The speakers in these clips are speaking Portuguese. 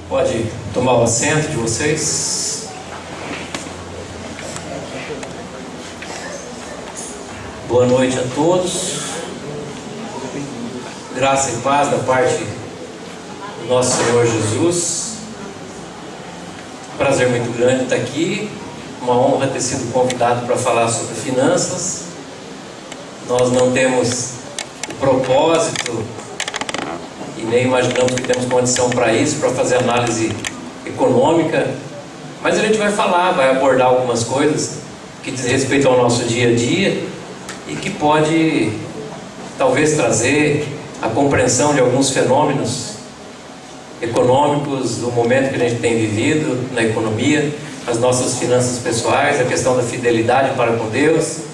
Pode tomar o assento de vocês. Boa noite a todos. Graça e paz da parte do nosso Senhor Jesus. Prazer muito grande estar aqui. Uma honra ter sido convidado para falar sobre finanças. Nós não temos o propósito e nem imaginamos que temos condição para isso, para fazer análise econômica, mas a gente vai falar, vai abordar algumas coisas que diz respeito ao nosso dia a dia e que pode talvez trazer a compreensão de alguns fenômenos econômicos do momento que a gente tem vivido na economia, as nossas finanças pessoais, a questão da fidelidade para com Deus.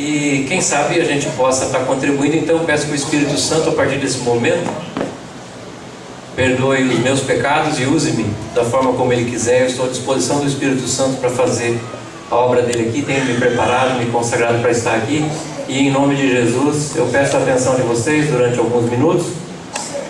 E quem sabe a gente possa estar contribuindo. Então peço que o Espírito Santo, a partir desse momento, perdoe os meus pecados e use-me da forma como Ele quiser. Eu estou à disposição do Espírito Santo para fazer a obra dele aqui. Tenho me preparado, me consagrado para estar aqui. E em nome de Jesus, eu peço a atenção de vocês durante alguns minutos.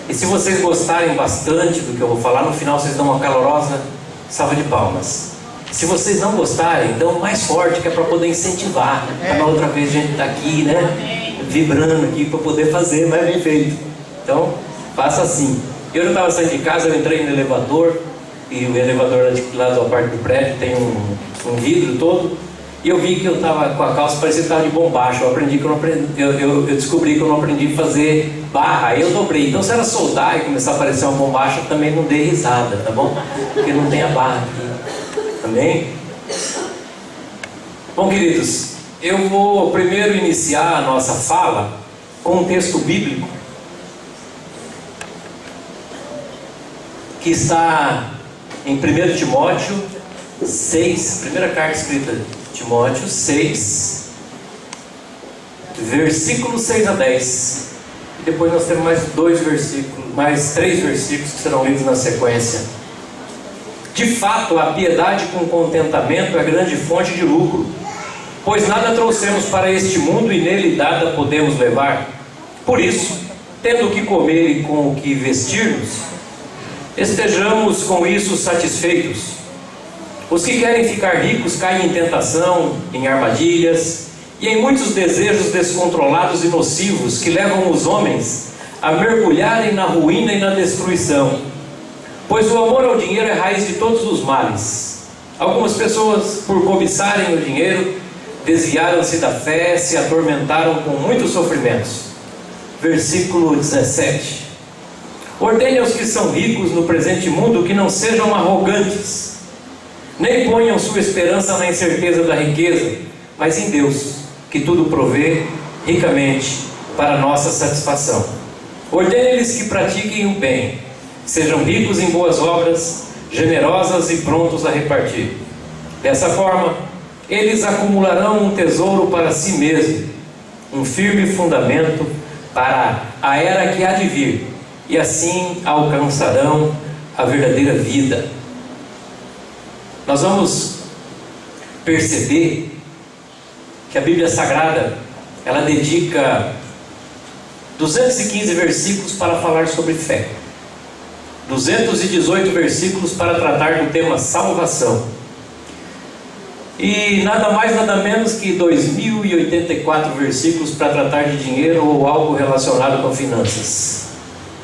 E se vocês gostarem bastante do que eu vou falar, no final vocês dão uma calorosa salva de palmas. Se vocês não gostarem, dão mais forte, que é para poder incentivar. Na outra vez a gente está aqui, né? Vibrando aqui para poder fazer mais bem feito. Então, faça assim. Eu já estava saindo de casa, eu entrei no elevador. E o elevador lá da parte do prédio tem um vidro todo. E eu vi que eu estava com a calça, parecia que estava de bombacha. Eu descobri que eu não aprendi a fazer barra. Aí eu dobrei. Então, se ela soltar e começar a aparecer uma bombacha, também não dê risada, tá bom? Porque não tem a barra aqui. Amém? Bom, queridos, eu vou primeiro iniciar a nossa fala com um texto bíblico que está em 1 Timóteo 6, primeira carta escrita de Timóteo 6, versículos 6 a 10. E depois nós temos mais 3 versículos que serão lidos na sequência. De fato, a piedade com contentamento é grande fonte de lucro, pois nada trouxemos para este mundo e nele nada podemos levar. Por isso, tendo o que comer e com o que vestir-nos, estejamos com isso satisfeitos. Os que querem ficar ricos caem em tentação, em armadilhas e em muitos desejos descontrolados e nocivos que levam os homens a mergulharem na ruína e na destruição. Pois o amor ao dinheiro é raiz de todos os males. Algumas pessoas, por cobiçarem o dinheiro, desviaram-se da fé, se atormentaram com muitos sofrimentos. Versículo 17. Ordene aos que são ricos no presente mundo que não sejam arrogantes, nem ponham sua esperança na incerteza da riqueza, mas em Deus, que tudo provê ricamente para nossa satisfação. Ordene-lhes que pratiquem o bem, sejam ricos em boas obras, generosas e prontos a repartir. Dessa forma, eles acumularão um tesouro para si mesmo, um firme fundamento para a era que há de vir, e assim alcançarão a verdadeira vida. Nós vamos perceber que a Bíblia Sagrada, ela dedica 215 versículos para falar sobre fé. 218 versículos para tratar do tema salvação. E nada mais, nada menos que 2084 versículos para tratar de dinheiro ou algo relacionado com finanças.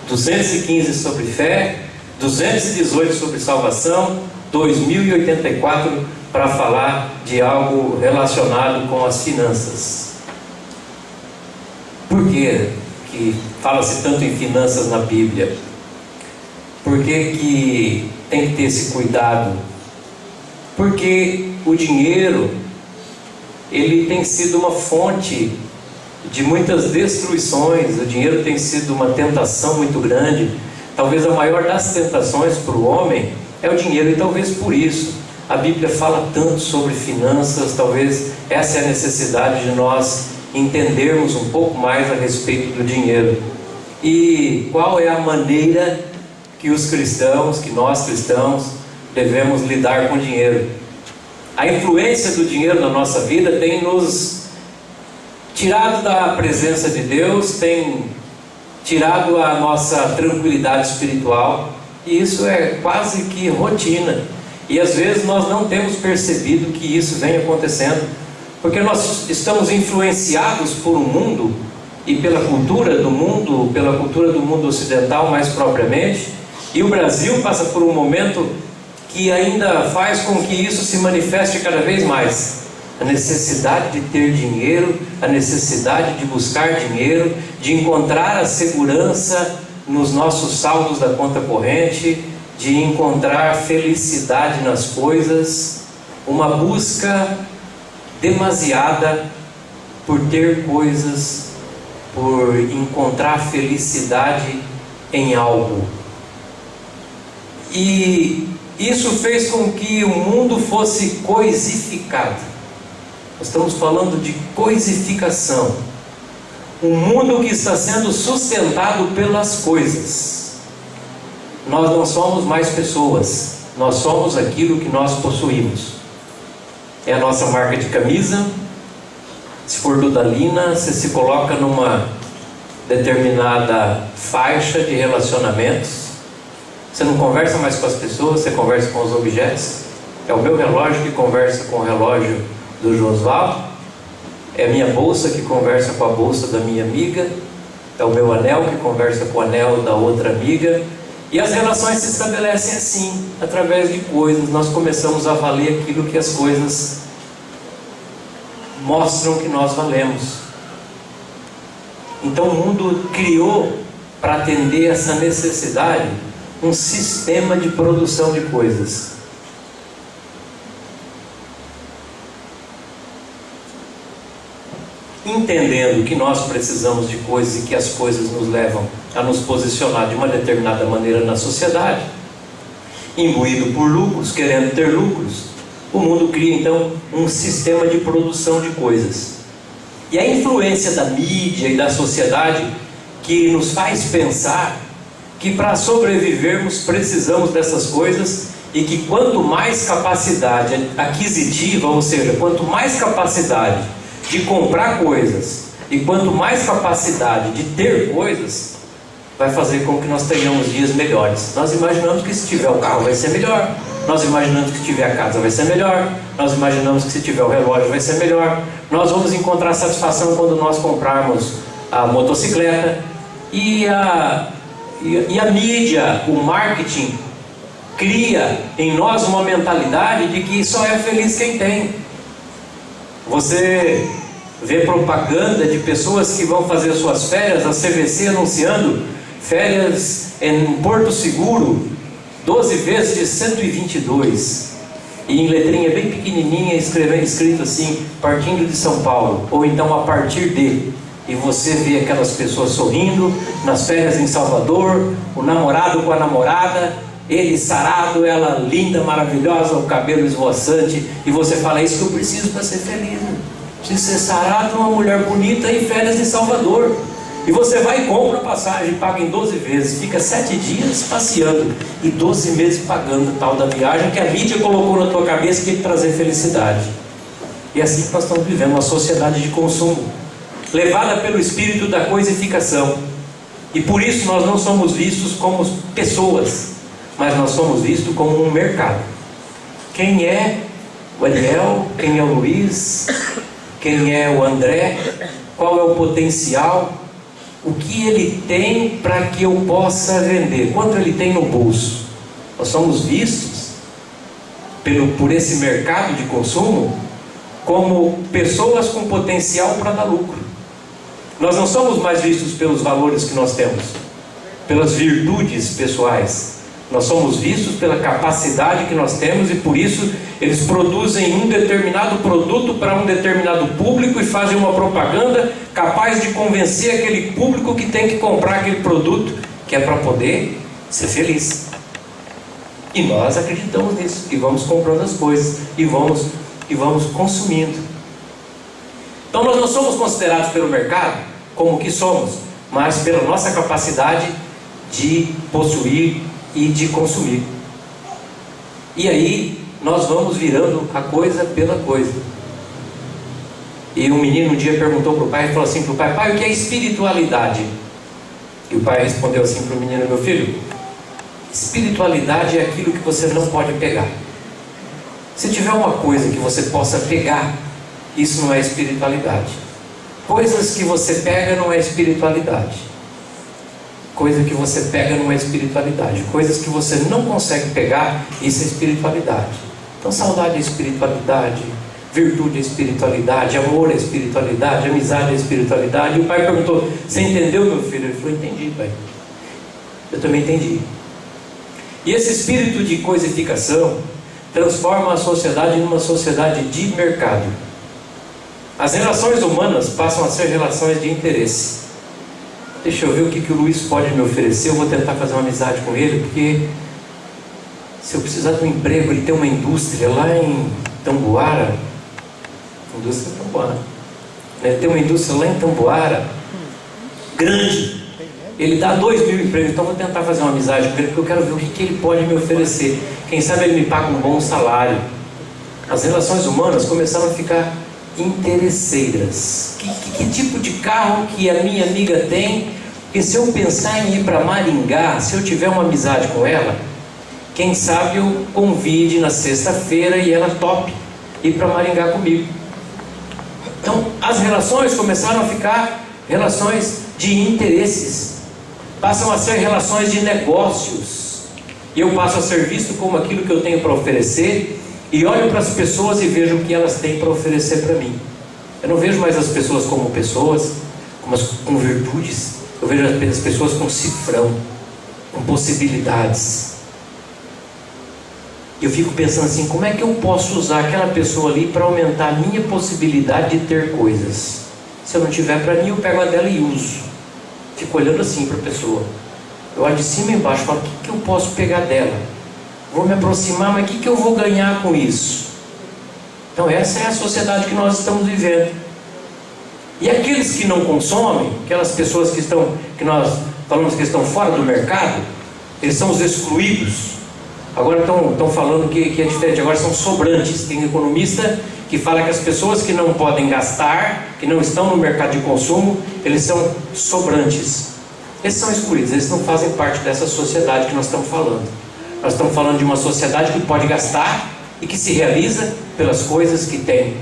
215 sobre fé, 218 sobre salvação, 2084 para falar de algo relacionado com as finanças. Por que fala-se tanto em finanças na Bíblia? Por que tem que ter esse cuidado? Porque o dinheiro, ele tem sido uma fonte de muitas destruições. O dinheiro tem sido uma tentação muito grande. Talvez a maior das tentações para o homem é o dinheiro, e talvez por isso a Bíblia fala tanto sobre finanças. Talvez essa é a necessidade de nós entendermos um pouco mais a respeito do dinheiro. E qual é a maneira que os cristãos, que nós cristãos, devemos lidar com o dinheiro? A influência do dinheiro na nossa vida tem nos tirado da presença de Deus, tem tirado a nossa tranquilidade espiritual, E isso é quase que rotina. E às vezes nós não temos percebido que isso vem acontecendo, porque nós estamos influenciados por um mundo e pela cultura do mundo ocidental mais propriamente. E o Brasil passa por um momento que ainda faz com que isso se manifeste cada vez mais. A necessidade de ter dinheiro, a necessidade de buscar dinheiro, de encontrar a segurança nos nossos saldos da conta corrente, de encontrar felicidade nas coisas, uma busca demasiada por ter coisas, por encontrar felicidade em algo. E isso fez com que o mundo fosse coisificado. Nós estamos falando de coisificação. Um mundo que está sendo sustentado pelas coisas. Nós não somos mais pessoas, nós somos aquilo que nós possuímos. É a nossa marca de camisa. Se for dudalina, você se coloca numa determinada faixa de relacionamentos. Você não conversa mais com as pessoas, você conversa com os objetos. É o meu relógio que conversa com o relógio do Josvaldo. É a minha bolsa que conversa com a bolsa da minha amiga. É o meu anel que conversa com o anel da outra amiga. E as relações se estabelecem assim, através de coisas. Nós começamos a valer aquilo que as coisas mostram que nós valemos. Então o mundo criou, para atender essa necessidade, um sistema de produção de coisas. Entendendo que nós precisamos de coisas e que as coisas nos levam a nos posicionar de uma determinada maneira na sociedade, imbuído por lucros, querendo ter lucros, o mundo cria então um sistema de produção de coisas. E a influência da mídia e da sociedade que nos faz pensar que para sobrevivermos precisamos dessas coisas, e que quanto mais capacidade aquisitiva, ou seja, quanto mais capacidade de comprar coisas e quanto mais capacidade de ter coisas, vai fazer com que nós tenhamos dias melhores. Nós imaginamos que se tiver o carro vai ser melhor, nós imaginamos que se tiver a casa vai ser melhor, nós imaginamos que se tiver o relógio vai ser melhor, nós vamos encontrar satisfação quando nós comprarmos a motocicleta. E a mídia, o marketing, cria em nós uma mentalidade de que só é feliz quem tem. Você vê propaganda de pessoas que vão fazer suas férias, a CVC anunciando férias em Porto Seguro, 12 vezes de 122, e em letrinha bem pequenininha escrito assim, partindo de São Paulo, ou então a partir de. E você vê aquelas pessoas sorrindo nas férias em Salvador, o namorado com a namorada, ele sarado, ela linda, maravilhosa, o cabelo esvoaçante, e você fala: é isso que eu preciso para ser feliz, né? Preciso ser sarado, uma mulher bonita e férias em Salvador. E você vai e compra a passagem, paga em 12 vezes, fica 7 dias passeando e 12 meses pagando tal da viagem que a mídia colocou na tua cabeça que tem que trazer felicidade. E é assim que nós estamos vivendo, uma sociedade de consumo, levada pelo espírito da coisificação. E por isso nós não somos vistos como pessoas, mas nós somos vistos como um mercado. Quem é o Ariel? Quem é o Luiz? Quem é o André? Qual é o potencial? O que ele tem para que eu possa vender? Quanto ele tem no bolso? Nós somos vistos por esse mercado de consumo como pessoas com potencial para dar lucro. Nós não somos mais vistos pelos valores que nós temos, pelas virtudes pessoais. Nós somos vistos pela capacidade que nós temos, e por isso eles produzem um determinado produto para um determinado público e fazem uma propaganda capaz de convencer aquele público que tem que comprar aquele produto, que é para poder ser feliz. E nós acreditamos nisso, e vamos comprando as coisas, e vamos consumindo. Então nós não somos considerados pelo mercado como o que somos, mas pela nossa capacidade de possuir e de consumir. E aí nós vamos virando a coisa pela coisa. E um menino um dia perguntou para o pai, falou assim para o pai: pai, o que é espiritualidade? E o pai respondeu assim para o menino: meu filho, Espiritualidade é aquilo que você não pode pegar. Se tiver uma coisa que você possa pegar, isso não é espiritualidade. Coisas que você pega não é espiritualidade. Coisa que você pega não é espiritualidade. Coisas que você não consegue pegar, isso é espiritualidade. Então saudade é espiritualidade, virtude é espiritualidade, amor é espiritualidade, amizade é espiritualidade. E o pai perguntou: você entendeu, meu filho? Ele falou: entendi, pai. Eu também entendi. E esse espírito de coisificação transforma a sociedade numa sociedade de mercado. As relações humanas passam a ser relações de interesse. Deixa eu ver o que o Luiz pode me oferecer. Eu vou tentar fazer uma amizade com ele, porque se eu precisar de um emprego, ele tem uma indústria lá em Tamboara. Indústria de Tamboara. Ele tem uma indústria lá em Tamboara, grande. Ele dá 2.000 empregos, então eu vou tentar fazer uma amizade com ele, porque eu quero ver o que ele pode me oferecer. Quem sabe ele me paga um bom salário. As relações humanas começaram a ficar interesseiras. Que tipo de carro que a minha amiga tem? Porque se eu pensar em ir para Maringá, se eu tiver uma amizade com ela, quem sabe eu convide na sexta-feira e ela tope ir para Maringá comigo. Então as relações começaram a ficar relações de interesses, passam a ser relações de negócios, e eu passo a ser visto como aquilo que eu tenho para oferecer, e olho para as pessoas e vejo o que elas têm para oferecer para mim. Eu não vejo mais as pessoas como pessoas, com virtudes. Eu vejo as pessoas com cifrão, com possibilidades. Eu fico pensando assim: como é que eu posso usar aquela pessoa ali para aumentar a minha possibilidade de ter coisas? Se eu não tiver para mim, eu pego a dela e uso. Fico olhando assim para a pessoa. Eu olho de cima e embaixo, falo: o que eu posso pegar dela? Vou me aproximar, mas o que eu vou ganhar com isso? Então essa é a sociedade que nós estamos vivendo. E aqueles que não consomem, aquelas pessoas que nós falamos que estão fora do mercado, eles são os excluídos. Agora estão falando que é diferente, agora são sobrantes. Tem um economista que fala que as pessoas que não podem gastar, que não estão no mercado de consumo, eles são sobrantes. Eles são excluídos, eles não fazem parte dessa sociedade que nós estamos falando. Nós estamos falando de uma sociedade que pode gastar e que se realiza pelas coisas que tem,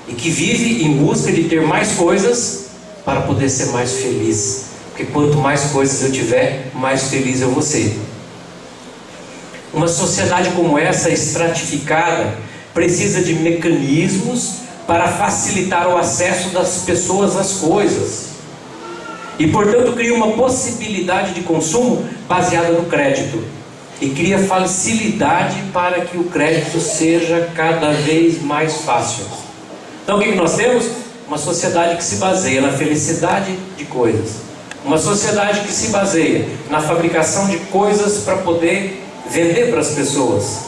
e que vive em busca de ter mais coisas para poder ser mais feliz. Porque quanto mais coisas eu tiver, mais feliz eu vou ser. Uma sociedade como essa, estratificada, precisa de mecanismos para facilitar o acesso das pessoas às coisas. E portanto cria uma possibilidade de consumo baseada no crédito. E cria facilidade para que o crédito seja cada vez mais fácil. Então o que nós temos? Uma sociedade que se baseia na felicidade de coisas. Uma sociedade que se baseia na fabricação de coisas para poder vender para as pessoas.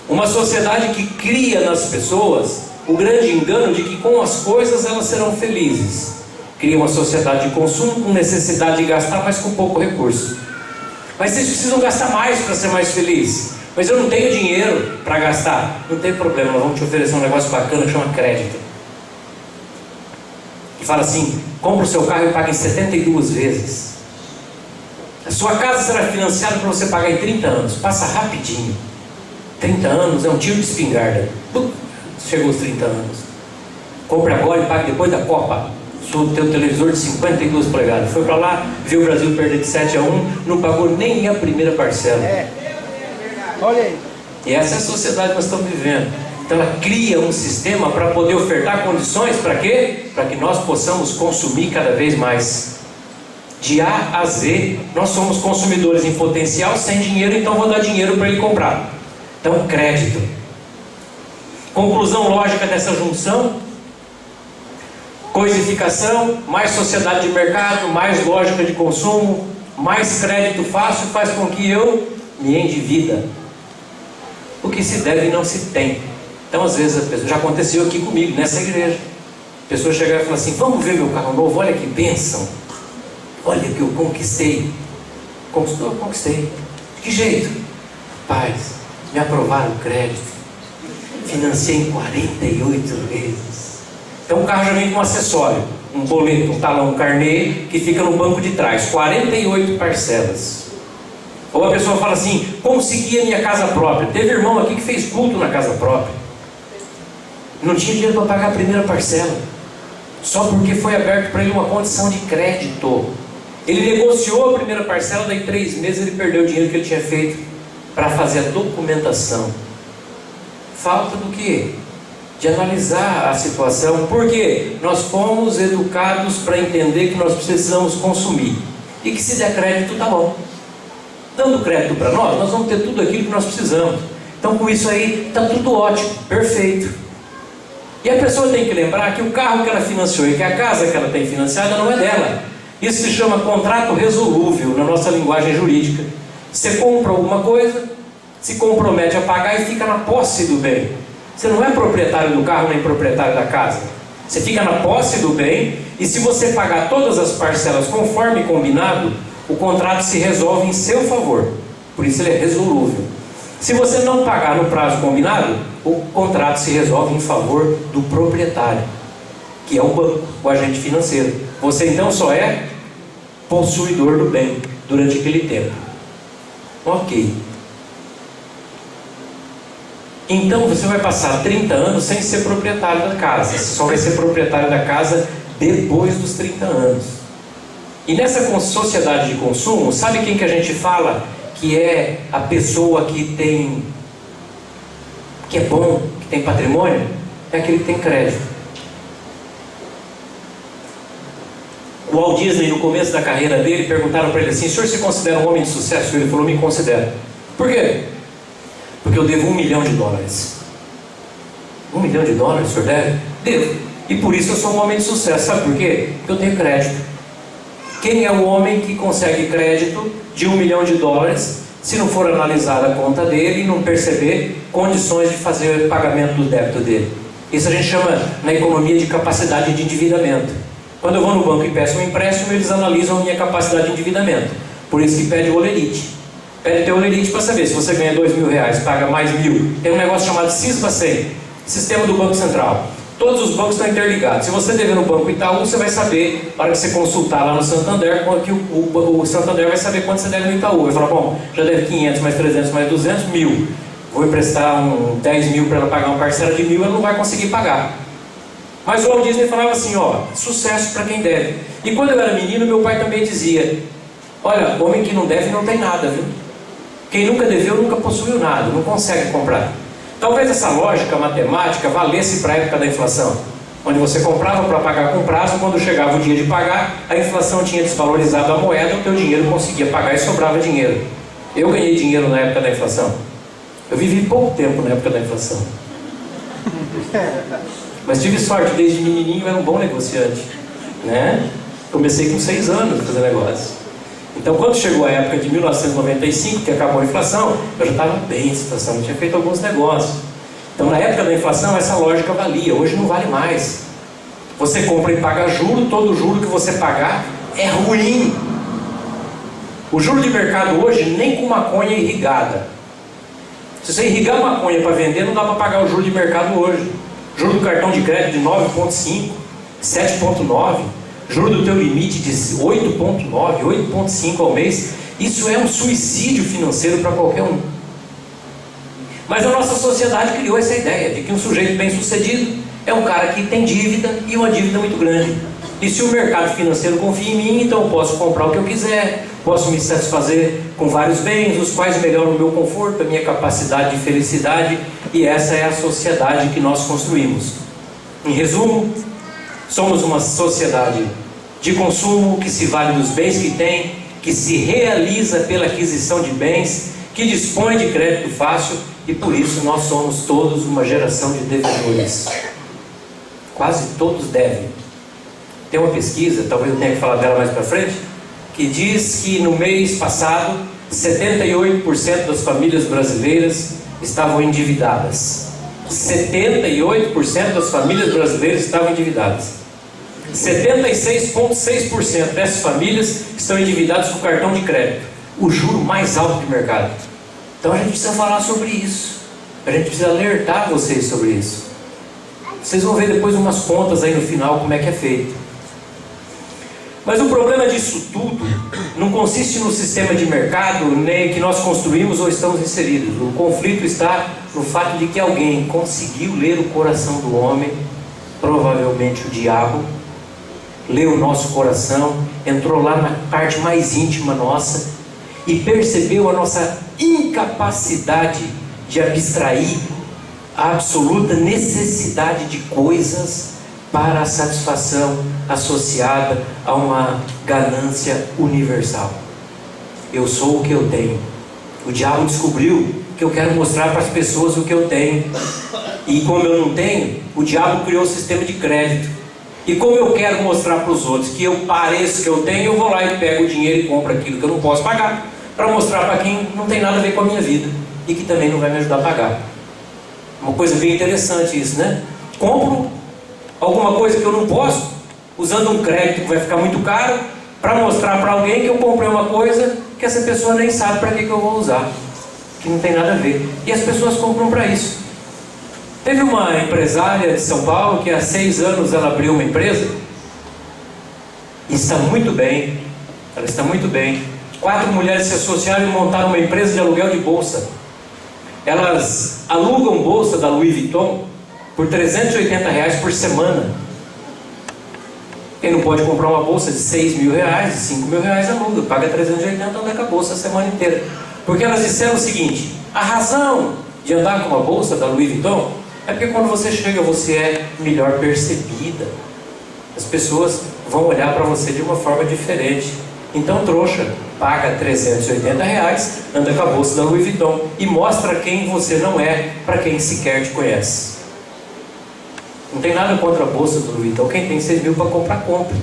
Uma sociedade que cria nas pessoas o grande engano de que com as coisas elas serão felizes. Cria uma sociedade de consumo com necessidade de gastar, mas com pouco recurso. Mas vocês precisam gastar mais para ser mais feliz. Mas eu não tenho dinheiro para gastar. Não tem problema, nós vamos te oferecer um negócio bacana que chama crédito. E fala assim: compra o seu carro e paga em 72 vezes. A sua casa será financiada para você pagar em 30 anos. Passa rapidinho. 30 anos é um tiro de espingarda. Chegou os 30 anos. Compre agora e pague depois da Copa. O teu televisor de 52 polegadas. Foi para lá, viu o Brasil perder de 7-1, não pagou nem a primeira parcela. Olha aí. E essa é a sociedade que nós estamos vivendo. Então ela cria um sistema para poder ofertar condições para quê? Para que nós possamos consumir cada vez mais. De A a Z, nós somos consumidores em potencial, sem dinheiro, então vou dar dinheiro para ele comprar. Então crédito. Conclusão lógica dessa junção: coisificação, mais sociedade de mercado, mais lógica de consumo, mais crédito fácil faz com que eu me endivida. O que se deve não se tem. Então às vezes a pessoa, já aconteceu aqui comigo, nessa igreja, a pessoa chega e fala assim: vamos ver meu carro novo, olha que bênção, olha que eu conquistei. Conquistou? Eu conquistei. De que jeito? Rapaz, me aprovaram o crédito, financiei em 48 vezes. Então o carro já vem com um acessório, um boleto, um talão, um carnê, que fica no banco de trás, 48 parcelas. Ou a pessoa fala assim, consegui a minha casa própria. Teve irmão aqui que fez culto na casa própria. Não tinha dinheiro para pagar a primeira parcela. Só porque foi aberto para ele uma condição de crédito. Ele negociou a primeira parcela, daí 3 meses ele perdeu o dinheiro que ele tinha feito para fazer a documentação. Falta do quê? De analisar a situação. Porque nós fomos educados para entender que nós precisamos consumir. E que se der crédito, tá bom. Dando crédito para nós vamos ter tudo aquilo que nós precisamos. Então com isso aí, está tudo ótimo, perfeito. E a pessoa tem que lembrar que o carro que ela financiou e que a casa que ela tem financiada não é dela. Isso se chama contrato resolúvel na nossa linguagem jurídica. Você compra alguma coisa, se compromete a pagar e fica na posse do bem. Você não é proprietário do carro nem proprietário da casa. Você fica na posse do bem e se você pagar todas as parcelas conforme combinado, o contrato se resolve em seu favor. Por isso ele é resolúvel. Se você não pagar no prazo combinado, o contrato se resolve em favor do proprietário, que é o banco, o agente financeiro. Você então só é possuidor do bem durante aquele tempo. Ok. Então você vai passar 30 anos sem ser proprietário da casa. Você só vai ser proprietário da casa depois dos 30 anos. E nessa sociedade de consumo, sabe quem que a gente fala que é a pessoa que é bom, que tem patrimônio? É aquele que tem crédito. O Walt Disney, no começo da carreira dele, perguntaram para ele assim: o senhor se considera um homem de sucesso? Ele falou: me considero. Por quê? Porque eu devo $1 milhão. $1 milhão, o senhor deve? Devo. E por isso eu sou um homem de sucesso. Sabe por quê? Porque eu tenho crédito. Quem é o homem que consegue crédito de $1 milhão se não for analisar a conta dele e não perceber condições de fazer pagamento do débito dele? Isso a gente chama na economia de capacidade de endividamento. Quando eu vou no banco e peço um empréstimo, eles analisam a minha capacidade de endividamento. Por isso que pede o olerite. Pede teu olerite para saber se você ganha R$2.000, paga mais 1.000. Tem um negócio chamado CISPA-100, Sistema do Banco Central. Todos os bancos estão interligados. Se você dever no Banco Itaú, você vai saber, para que você consultar lá no Santander, que o Santander vai saber quanto você deve no Itaú. Vai falar: bom, já deve 500, mais 300, mais 200, 1.000. Vou emprestar 10 mil para ela pagar uma parcela de 1.000, ela não vai conseguir pagar. Mas o Walt Disney falava assim: ó, sucesso para quem deve. E quando eu era menino, meu pai também dizia: olha, homem que não deve não tem nada, viu? Quem nunca deveu nunca possuiu nada, não consegue comprar. Talvez essa lógica matemática valesse para a época da inflação, onde você comprava para pagar com prazo, quando chegava o dia de pagar, a inflação tinha desvalorizado a moeda, o teu dinheiro conseguia pagar e sobrava dinheiro. Eu ganhei dinheiro na época da inflação. Eu vivi pouco tempo na época da inflação. Mas tive sorte, desde menininho eu era um bom negociante, né? Comecei com 6 anos a fazer negócio. Então, quando chegou a época de 1995, que acabou a inflação, eu já estava bem em situação, eu tinha feito alguns negócios. Então, na época da inflação, essa lógica valia, hoje não vale mais. Você compra e paga juro, todo juro que você pagar é ruim. O juro de mercado hoje, nem com maconha irrigada. Se você irrigar maconha para vender, não dá para pagar o juro de mercado hoje. Juro do cartão de crédito de 9,5, 7,9. Juro do teu limite de 8,9, 8,5 ao mês. Isso é um suicídio financeiro para qualquer um. Mas a nossa sociedade criou essa ideia de que um sujeito bem sucedido é um cara que tem dívida e uma dívida muito grande. E se o mercado financeiro confia em mim, então eu posso comprar o que eu quiser, posso me satisfazer com vários bens, os quais melhoram o meu conforto, a minha capacidade de felicidade. E essa é a sociedade que nós construímos. Em resumo, somos uma sociedade de consumo que se vale dos bens que tem, que se realiza pela aquisição de bens, que dispõe de crédito fácil, e por isso nós somos todos uma geração de devedores. Quase todos devem. Tem uma pesquisa, talvez eu tenha que falar dela mais para frente, que diz que no mês passado 78% das famílias brasileiras estavam endividadas. 78% das famílias brasileiras estavam endividadas. 76,6% dessas famílias estão endividadas com cartão de crédito, o juro mais alto do mercado. Então a gente precisa falar sobre isso, a gente precisa alertar vocês sobre isso. Vocês vão ver depois umas contas aí no final como é que é feito. Mas o problema disso tudo não consiste no sistema de mercado nem que nós construímos ou estamos inseridos. O conflito está no fato de que alguém conseguiu ler o coração do homem, provavelmente o diabo, leu o nosso coração, entrou lá na parte mais íntima nossa e percebeu a nossa incapacidade de abstrair a absoluta necessidade de coisas para a satisfação associada a uma ganância universal. Eu sou o que eu tenho. O diabo descobriu que eu quero mostrar para as pessoas o que eu tenho. E como eu não tenho, o diabo criou o sistema de crédito. E como eu quero mostrar para os outros que eu pareço que eu tenho, eu vou lá e pego o dinheiro e compro aquilo que eu não posso pagar, para mostrar para quem não tem nada a ver com a minha vida e que também não vai me ajudar a pagar. Uma coisa bem interessante isso, né? Compro alguma coisa que eu não posso, usando um crédito que vai ficar muito caro, para mostrar para alguém que eu comprei uma coisa que essa pessoa nem sabe para que eu vou usar, que não tem nada a ver. E as pessoas compram para isso. Teve uma empresária de São Paulo que há 6 anos ela abriu uma empresa e está muito bem. Ela está muito bem. 4 mulheres se associaram e montaram uma empresa de aluguel de bolsa. Elas alugam bolsa da Louis Vuitton por R$380 por semana. Quem não pode comprar uma bolsa de R$6 mil, de R$5 mil, aluga, paga 380, anda com a bolsa a semana inteira. Porque elas disseram o seguinte: a razão de andar com uma bolsa da Louis Vuitton é porque quando você chega, você é melhor percebida. As pessoas vão olhar para você de uma forma diferente. Então, trouxa, paga R$380, anda com a bolsa da Louis Vuitton e mostra quem você não é para quem sequer te conhece. Não tem nada contra a bolsa do Louis Vuitton. Quem tem 6 mil para comprar, compra.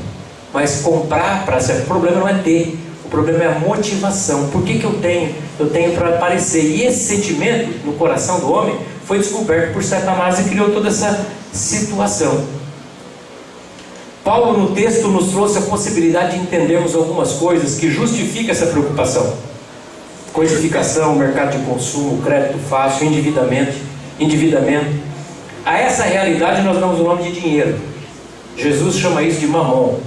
Mas comprar para ser, o problema não é ter. O problema é a motivação. Por que eu tenho? Eu tenho para aparecer. E esse sentimento no coração do homem foi descoberto por Satanás e criou toda essa situação. Paulo no texto nos trouxe a possibilidade de entendermos algumas coisas que justificam essa preocupação. Codificação, mercado de consumo, crédito fácil, endividamento. A essa realidade nós damos o nome de dinheiro. Jesus chama isso de mamon.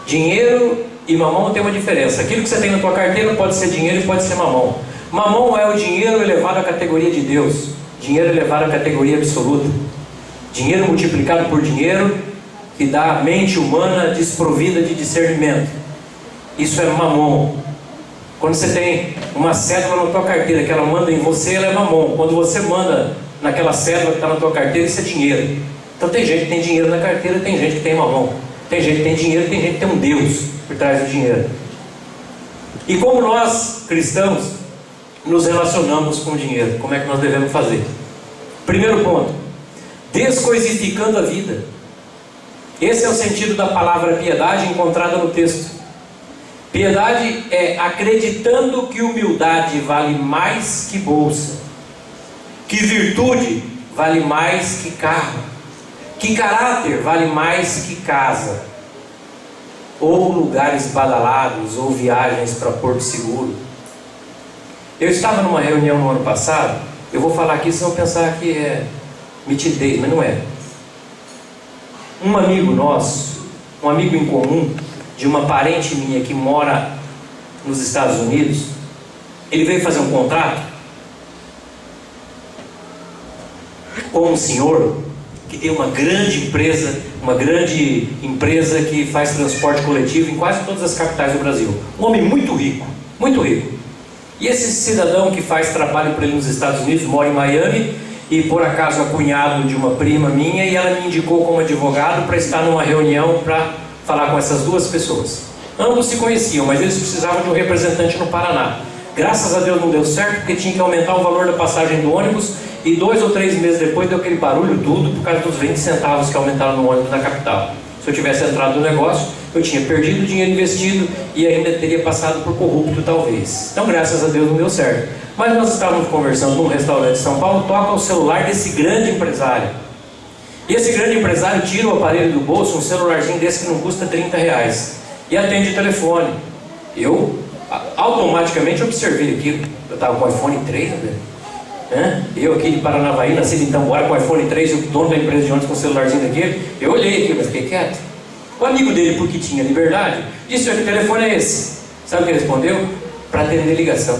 Dinheiro e mamon tem uma diferença. Aquilo que você tem na tua carteira pode ser dinheiro e pode ser mamon. Mamon é o dinheiro elevado à categoria de Deus. Dinheiro elevado à categoria absoluta. Dinheiro multiplicado por dinheiro que dá a mente humana desprovida de discernimento. Isso é mamon. Quando você tem uma cédula na tua carteira que ela manda em você, ela é mamon. Quando você manda naquela cédula que está na tua carteira, isso é dinheiro. Então tem gente que tem dinheiro na carteira, tem gente que tem mamon. Tem gente que tem dinheiro, tem gente que tem um Deus por trás do dinheiro. E como nós, cristãos, nos relacionamos com o dinheiro? Como é que nós devemos fazer? Primeiro ponto: descoisificando a vida. Esse é o sentido da palavra piedade encontrada no texto. Piedade é acreditando que humildade vale mais que bolsa, que virtude vale mais que carro, que caráter vale mais que casa, ou lugares badalados, ou viagens para Porto Seguro. Eu estava numa reunião no ano passado. Eu vou falar aqui, vocês vão pensar que é mitidez, mas não é. Um amigo nosso, um amigo em comum, de uma parente minha que mora nos Estados Unidos, ele veio fazer um contrato com um senhor que tem uma grande empresa que faz transporte coletivo em quase todas as capitais do Brasil. Um homem muito rico, muito rico. E esse cidadão que faz trabalho para ele nos Estados Unidos, mora em Miami, e por acaso é cunhado de uma prima minha, e ela me indicou como advogado para estar numa reunião para falar com essas duas pessoas. Ambos se conheciam, mas eles precisavam de um representante no Paraná. Graças a Deus não deu certo, porque tinha que aumentar o valor da passagem do ônibus, e 2 ou 3 meses depois deu aquele barulho tudo por causa dos 20 centavos que aumentaram no ônibus da capital. Se eu tivesse entrado no negócio, eu tinha perdido o dinheiro investido e ainda teria passado por corrupto talvez. Então graças a Deus não deu certo. Mas nós estávamos conversando num restaurante de São Paulo, toca o celular desse grande empresário. E esse grande empresário tira o aparelho do bolso, um celularzinho desse que não custa R$30, e atende o telefone. Eu automaticamente observei aquilo. Eu estava com o iPhone 3, né? Eu aqui de Paranavaí, nascido em Tamboara, com o iPhone 3, e o dono da empresa de ônibus com o celularzinho daquele. Eu olhei aquilo, mas fiquei quieto. O amigo dele, porque tinha liberdade, disse: que telefone é esse? Sabe o que ele respondeu? Para atender ligação.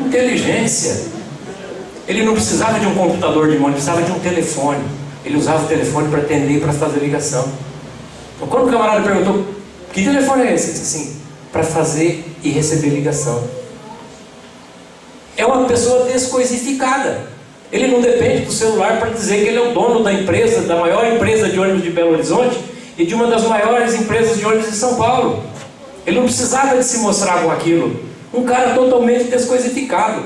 Inteligência. Ele não precisava de um computador de mão, ele precisava de um telefone. Ele usava o telefone para atender e para fazer ligação. Então, quando o camarada perguntou: que telefone é esse? Ele disse assim: para fazer e receber ligação. É uma pessoa descoisificada. Ele não depende do celular para dizer que ele é o dono da empresa, da maior empresa de ônibus de Belo Horizonte e de uma das maiores empresas de ônibus de São Paulo. Ele não precisava de se mostrar com aquilo. Um cara totalmente descoisificado.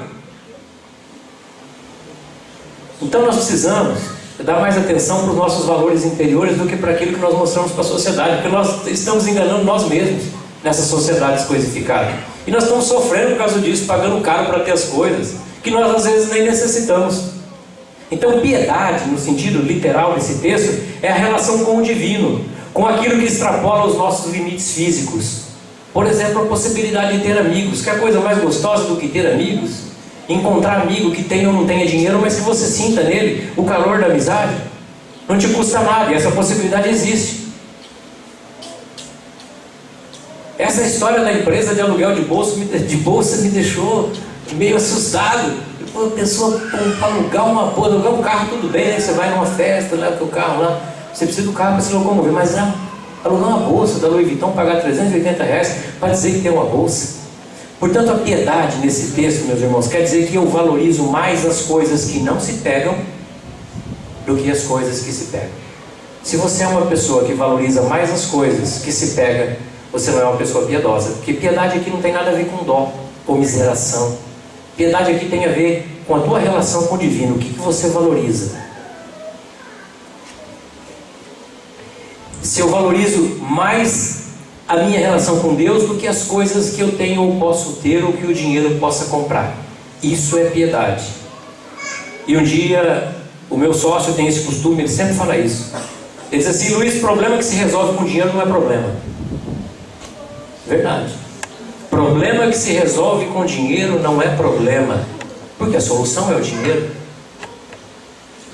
Então nós precisamos dar mais atenção para os nossos valores interiores do que para aquilo que nós mostramos para a sociedade, porque nós estamos enganando nós mesmos nessa sociedade descoisificada. E nós estamos sofrendo por causa disso, pagando caro para ter as coisas que nós às vezes nem necessitamos. Então, piedade, no sentido literal desse texto, é a relação com o divino, com aquilo que extrapola os nossos limites físicos. Por exemplo, a possibilidade de ter amigos. Que coisa mais gostosa do que ter amigos? Encontrar amigo que tenha ou não tenha dinheiro, mas que você sinta nele o calor da amizade. Não te custa nada, e essa possibilidade existe. Essa história da empresa de aluguel de bolsa me deixou meio assustado. A pessoa para alugar alugar um carro, tudo bem, né? Você vai numa festa, leva o teu carro lá, você precisa do carro para se locomover, mas não, alugar uma bolsa da Louis Vuitton, pagar R$380 para dizer que tem uma bolsa. Portanto, a piedade nesse texto, meus irmãos, quer dizer que eu valorizo mais as coisas que não se pegam do que as coisas que se pegam. Se você é uma pessoa que valoriza mais as coisas que se pega, você não é uma pessoa piedosa, porque piedade aqui não tem nada a ver com dó, comiseração. Piedade aqui tem a ver com a tua relação com o divino. O que você valoriza? Se eu valorizo mais a minha relação com Deus do que as coisas que eu tenho ou posso ter ou que o dinheiro possa comprar, isso é piedade. E um dia o meu sócio tem esse costume, ele sempre fala isso. Ele diz assim: Luiz, problema que se resolve com dinheiro não é problema. Verdade. Problema que se resolve com dinheiro não é problema, porque a solução é o dinheiro.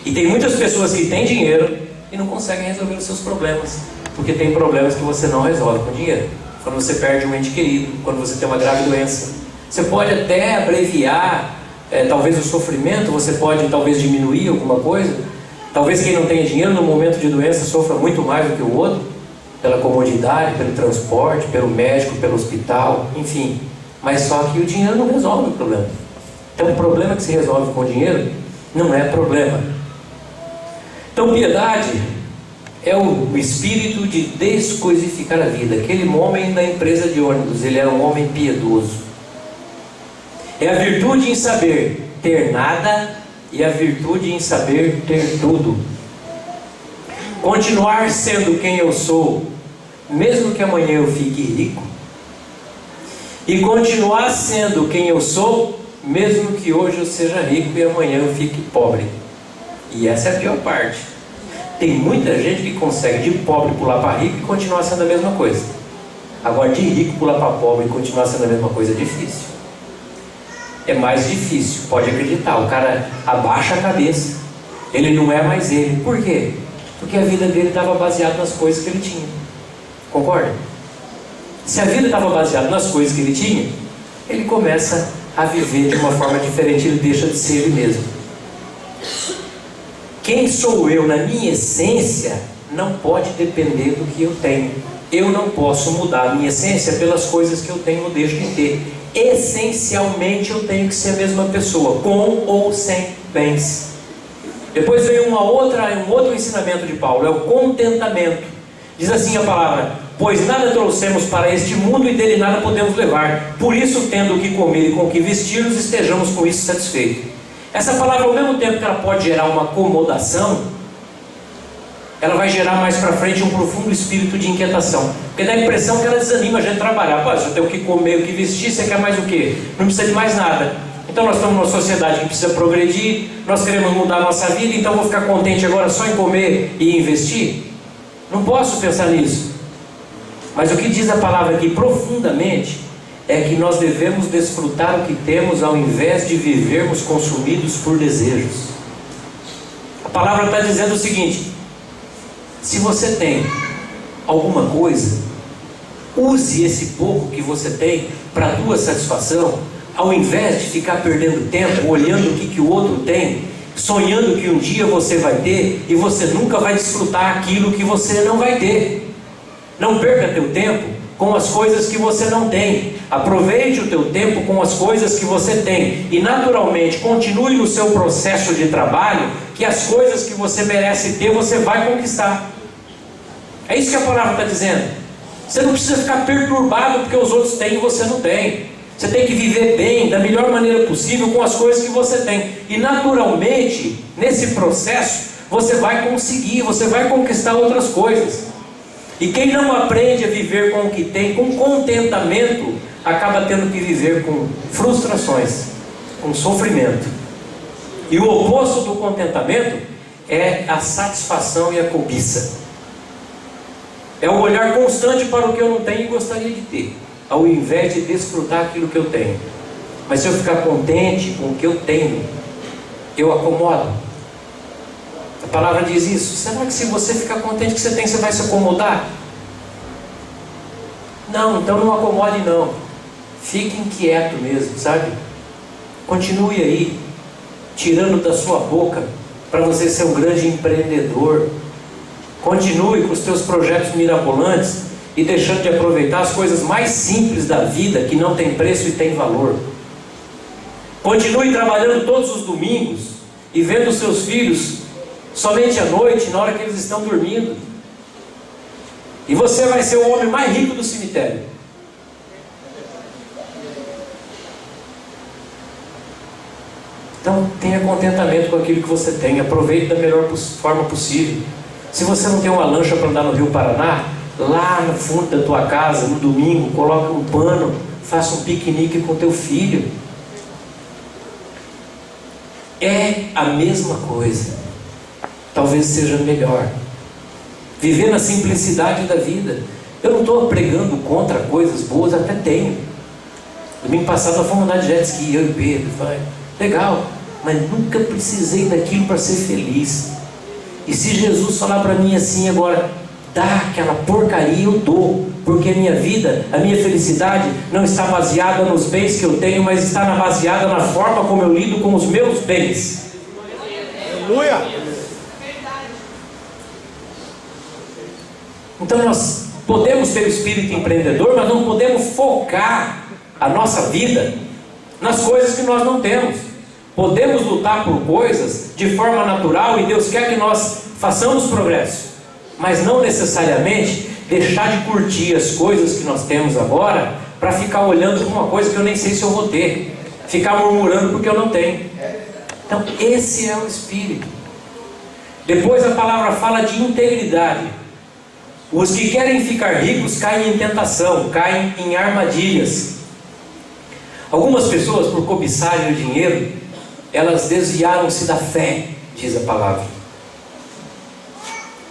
E tem muitas pessoas que têm dinheiro e não conseguem resolver os seus problemas, porque tem problemas que você não resolve com dinheiro. Quando você perde um ente querido, quando você tem uma grave doença, você pode até abreviar talvez o sofrimento, você pode talvez diminuir alguma coisa. Talvez quem não tenha dinheiro no momento de doença sofra muito mais do que o outro, pela comodidade, pelo transporte, pelo médico, pelo hospital, enfim. Mas só que o dinheiro não resolve o problema. Então o problema que se resolve com o dinheiro não é problema. Então piedade é o espírito de descoisificar a vida. Aquele homem da empresa de ônibus, ele era um homem piedoso. É a virtude em saber ter nada e a virtude em saber ter tudo. Continuar sendo quem eu sou, mesmo que amanhã eu fique rico. E continuar sendo quem eu sou, mesmo que hoje eu seja rico e amanhã eu fique pobre. E essa é a pior parte. Tem muita gente que consegue de pobre pular para rico e continuar sendo a mesma coisa. Agora de rico pular para pobre e continuar sendo a mesma coisa é difícil. É mais difícil, pode acreditar. O cara abaixa a cabeça, ele não é mais ele. Por quê? Porque a vida dele estava baseada nas coisas que ele tinha. Concorda? Se a vida estava baseada nas coisas que ele tinha, ele começa a viver de uma forma diferente, ele deixa de ser ele mesmo. Quem sou eu na minha essência não pode depender do que eu tenho. Eu não posso mudar a minha essência pelas coisas que eu tenho ou deixo de ter. Essencialmente eu tenho que ser a mesma pessoa, com ou sem bens. Depois vem um outro ensinamento de Paulo, é o contentamento. Diz assim a palavra: pois nada trouxemos para este mundo e dele nada podemos levar. Por isso, tendo o que comer e com o que vestir-nos, estejamos com isso satisfeitos. Essa palavra, ao mesmo tempo que ela pode gerar uma acomodação, ela vai gerar mais para frente um profundo espírito de inquietação. Porque dá a impressão que ela desanima a gente a trabalhar. Pô, você tem o que comer, o que vestir, você quer mais o quê? Não precisa de mais nada. Então nós estamos numa sociedade que precisa progredir, nós queremos mudar a nossa vida, então vou ficar contente agora só em comer e investir? Não posso pensar nisso. Mas o que diz a palavra aqui profundamente é que nós devemos desfrutar o que temos ao invés de vivermos consumidos por desejos. A palavra está dizendo o seguinte: Se você tem alguma coisa, use esse pouco que você tem para a tua satisfação, ao invés de ficar perdendo tempo olhando o que o outro tem, sonhando que um dia você vai ter e você nunca vai desfrutar aquilo que você não vai ter. Não perca teu tempo com as coisas que você não tem. Aproveite o teu tempo com as coisas que você tem e naturalmente continue no seu processo de trabalho, que as coisas que você merece ter você vai conquistar. É isso que a palavra está dizendo. Você não precisa ficar perturbado porque os outros têm e você não tem. Você tem que viver bem, da melhor maneira possível, com as coisas que você tem. E naturalmente, nesse processo, você vai conseguir, você vai conquistar outras coisas. E quem não aprende a viver com o que tem, com contentamento, acaba tendo que viver com frustrações, com sofrimento. E o oposto do contentamento é a satisfação e a cobiça. É o olhar constante para o que eu não tenho e gostaria de ter, ao invés de desfrutar aquilo que eu tenho. Mas se eu ficar contente com o que eu tenho, eu acomodo. A palavra diz isso. Será que se você ficar contente com o que você tem, você vai se acomodar? Não, então não acomode não. Fique inquieto mesmo, sabe? Continue aí, tirando da sua boca, para você ser um grande empreendedor. Continue com os teus projetos mirabolantes e deixando de aproveitar as coisas mais simples da vida, que não tem preço e tem valor. Continue trabalhando todos os domingos e vendo os seus filhos somente à noite, na hora que eles estão dormindo. E você vai ser o homem mais rico do cemitério. Então tenha contentamento com aquilo que você tem. Aproveite da melhor forma possível. Se você não tem uma lancha para andar no Rio Paraná, lá no fundo da tua casa, no domingo, coloque um pano, faça um piquenique com teu filho. É a mesma coisa, talvez seja melhor. Viver na simplicidade da vida. Eu não estou pregando contra coisas boas, até tenho. Domingo passado nós fomos andar de jet ski, eu e Pedro. Falei, legal, mas nunca precisei daquilo para ser feliz. E se Jesus falar para mim assim agora, dá aquela porcaria, eu dou, porque a minha vida, a minha felicidade não está baseada nos bens que eu tenho, mas está baseada na forma como eu lido com os meus bens. Aleluia! Então nós podemos ter o espírito empreendedor, mas não podemos focar a nossa vida nas coisas que nós não temos. Podemos lutar por coisas de forma natural e Deus quer que nós façamos progresso, mas não necessariamente deixar de curtir as coisas que nós temos agora para ficar olhando para uma coisa que eu nem sei se eu vou ter, ficar murmurando porque eu não tenho. Então esse é o espírito. Depois a palavra fala de integridade. Os que querem ficar ricos caem em tentação, caem em armadilhas. Algumas pessoas, por cobiçarem o dinheiro, elas desviaram-se da fé, diz a palavra.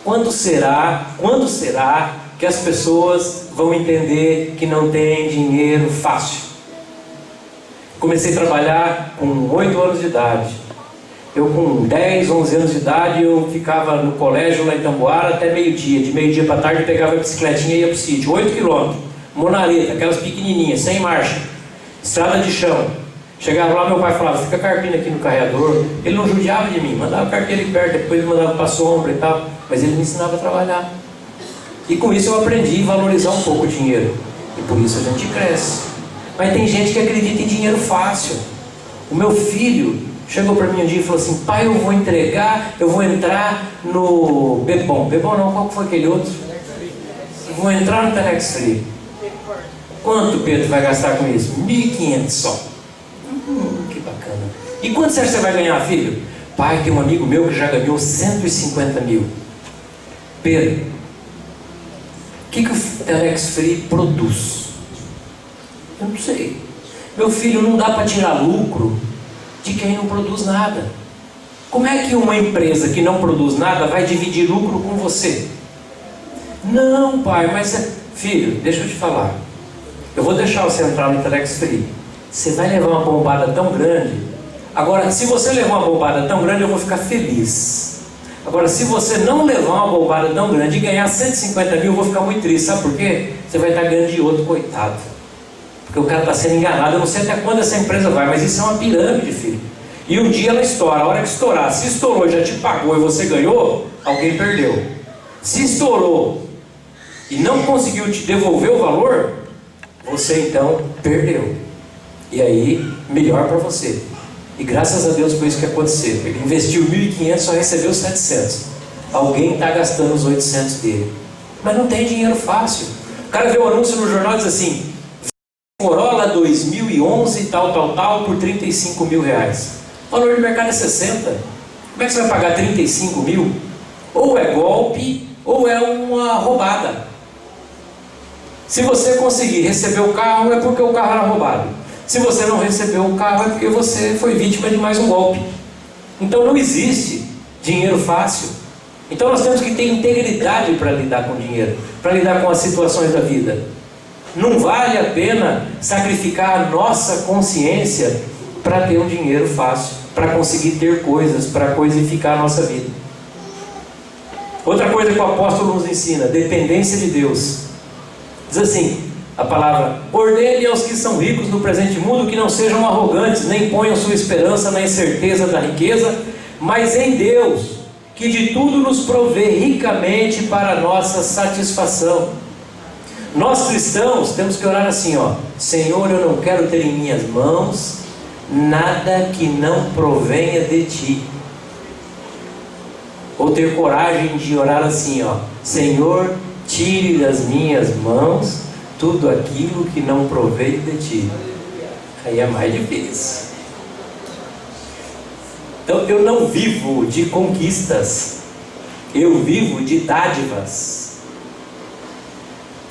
Quando será que as pessoas vão entender que não tem dinheiro fácil? Comecei a trabalhar com 8 anos de idade. Eu com 10, 11 anos de idade, eu ficava no colégio lá em Tamboara até meio-dia. De meio-dia para tarde eu pegava a bicicletinha e ia para o sítio. 8 quilômetros, monareta, aquelas pequenininhas, sem marcha, estrada de chão. Chegava lá, meu pai falava, fica carpindo aqui no carreador. Ele não judiava de mim, mandava a carteira ali perto, depois ele mandava para a sombra e tal. Mas ele me ensinava a trabalhar. E com isso eu aprendi a valorizar um pouco o dinheiro. E por isso a gente cresce. Mas tem gente que acredita em dinheiro fácil. O meu filho chegou para mim um dia e falou assim, pai, eu vou entrar no Bebom. Bebom não, qual foi aquele outro? Eu vou entrar no Telex Free. Quanto Pedro vai gastar com isso? 1.500 só. Que bacana. E quanto você vai ganhar, filho? Pai, tem um amigo meu que já ganhou 150 mil. Pedro, o que o Telex Free produz? Eu não sei. Meu filho, não dá para tirar lucro de quem não produz nada. Como é que uma empresa que não produz nada vai dividir lucro com você? Não, pai, mas... Filho, deixa eu te falar. Eu vou deixar você entrar no Telex Free. Você vai levar uma bombada tão grande. Agora, se você levar uma bombada tão grande, eu vou ficar feliz. Agora, se você não levar uma bobada tão grande e ganhar 150 mil, eu vou ficar muito triste. Sabe por quê? Você vai estar ganhando de outro, coitado. Porque o cara está sendo enganado. Eu não sei até quando essa empresa vai, mas isso é uma pirâmide, filho. E um dia ela estoura. A hora que estourar, se estourou e já te pagou e você ganhou, alguém perdeu. Se estourou e não conseguiu te devolver o valor, você então perdeu. E aí, melhor para você. E graças a Deus foi isso que aconteceu. Ele investiu 1.500, só recebeu 700. Alguém está gastando os 800 dele. Mas não tem dinheiro fácil. O cara vê o anúncio no jornal e diz assim: Corolla 2011 tal, por 35 mil reais. O valor de mercado é 60. Como é que você vai pagar 35 mil? Ou é golpe, ou é uma roubada. Se você conseguir receber o carro, é porque o carro era roubado. Se você não recebeu o carro, é porque você foi vítima de mais um golpe. Então não existe dinheiro fácil. Então nós temos que ter integridade para lidar com o dinheiro, para lidar com as situações da vida. Não vale a pena sacrificar a nossa consciência para ter um dinheiro fácil, para conseguir ter coisas, para coisificar a nossa vida. Outra coisa que o apóstolo nos ensina: dependência de Deus. Diz assim a palavra: ordene aos que são ricos no presente mundo que não sejam arrogantes, nem ponham sua esperança na incerteza da riqueza, mas em Deus, que de tudo nos provê ricamente para a nossa satisfação. Nós cristãos temos que orar assim, ó: Senhor, eu não quero ter em minhas mãos nada que não provenha de Ti. Ou ter coragem de orar assim, ó: Senhor, tire das minhas mãos tudo aquilo que não proveio de Ti. Aí é mais difícil. Então eu não vivo de conquistas, eu vivo de dádivas.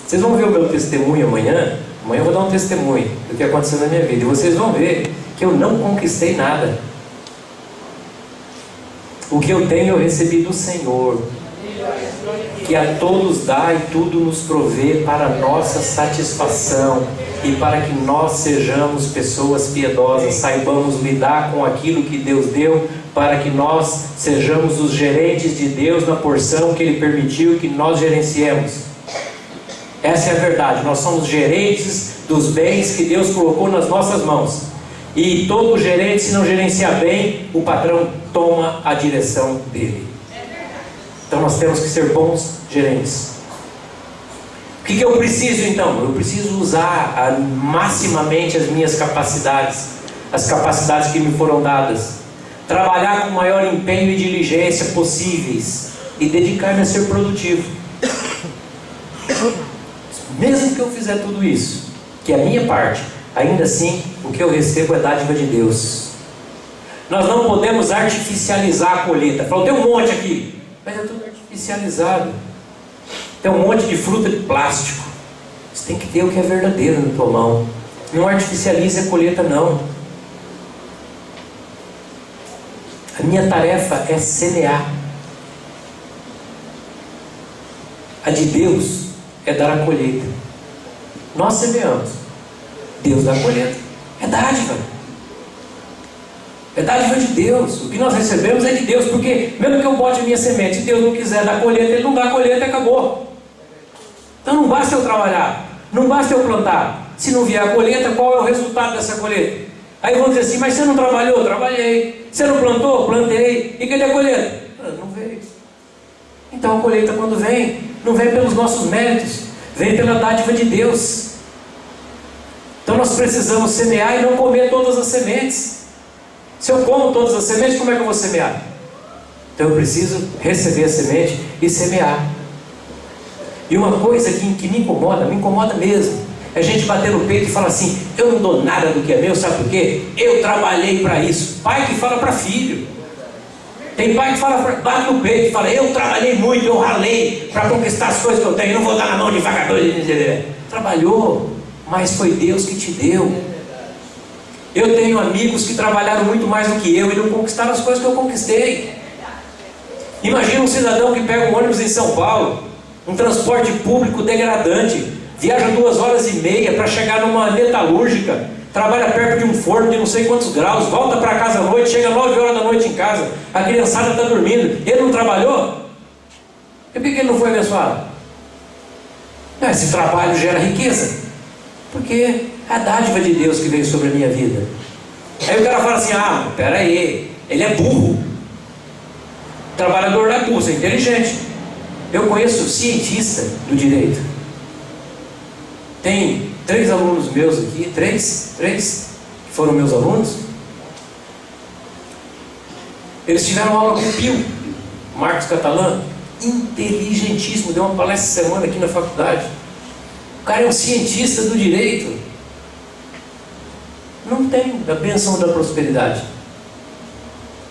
Vocês vão ver o meu testemunho amanhã. Amanhã eu vou dar um testemunho do que aconteceu na minha vida, e vocês vão ver que eu não conquistei nada. O que eu tenho eu recebi do Senhor, que a todos dá e tudo nos provê para a nossa satisfação, e para que nós sejamos pessoas piedosas, saibamos lidar com aquilo que Deus deu, para que nós sejamos os gerentes de Deus na porção que Ele permitiu que nós gerenciemos. Essa é a verdade. Nós somos gerentes dos bens que Deus colocou nas nossas mãos, e todo gerente, se não gerenciar bem, o patrão toma a direção dele. Então nós temos que ser bons gerentes. O que eu preciso então? Eu preciso usar maximamente as minhas capacidades, as capacidades que me foram dadas, trabalhar com o maior empenho e diligência possíveis, e dedicar-me a ser produtivo. Mesmo que eu fizer tudo isso, que é a minha parte, ainda assim o que eu recebo é dádiva de Deus. Nós não podemos artificializar a colheita. Falou, tem um monte aqui, mas é tudo artificializado. Tem um monte de fruta de plástico. Você tem que ter o que é verdadeiro na tua mão. Não artificialize a colheita, não. A minha tarefa é semear. A de Deus é dar a colheita. Nós semeamos, Deus dá a colheita. É dádiva. É dádiva de Deus. O que nós recebemos é de Deus. Porque mesmo que eu bote a minha semente, se Deus não quiser dar colheita, Ele não dá a colheita e acabou. Então não basta eu trabalhar, não basta eu plantar. Se não vier a colheita, qual é o resultado dessa colheita? Aí vão dizer assim, mas você não trabalhou? Trabalhei. Você não plantou? Plantei. E cadê a colheita? Não veio. Então a colheita, quando vem, não vem pelos nossos méritos, vem pela dádiva de Deus. Então nós precisamos semear e não comer todas as sementes. Se eu como todas as sementes, como é que eu vou semear? Então eu preciso receber a semente e semear. E uma coisa que me incomoda mesmo, é a gente bater no peito e falar assim, eu não dou nada do que é meu, sabe por quê? Eu trabalhei para isso. Pai que fala para filho. Tem pai que bate no peito e fala, eu trabalhei muito, eu ralei para conquistar as coisas que eu tenho, não vou dar na mão de vagabundo. Trabalhou, mas foi Deus que te deu. Eu tenho amigos que trabalharam muito mais do que eu e não conquistaram as coisas que eu conquistei. Imagina um cidadão que pega um ônibus em São Paulo, um transporte público degradante, viaja 2 horas e meia para chegar numa metalúrgica, trabalha perto de um forno de não sei quantos graus, volta para casa à noite, chega 9 horas da noite em casa, a criançada está dormindo, ele não trabalhou? E por que ele não foi abençoado? Esse trabalho gera riqueza, porque é a dádiva de Deus que veio sobre a minha vida. Aí o cara fala assim, pera aí, ele é burro. O trabalhador não é burro, é inteligente. Eu conheço cientista do direito. Tem 3 alunos meus aqui, 3 que foram meus alunos. Eles tiveram aula com o Pio, Marcos Catalã, inteligentíssimo, deu uma palestra essa semana aqui na faculdade. O cara é um cientista do direito. Não tem a bênção da prosperidade.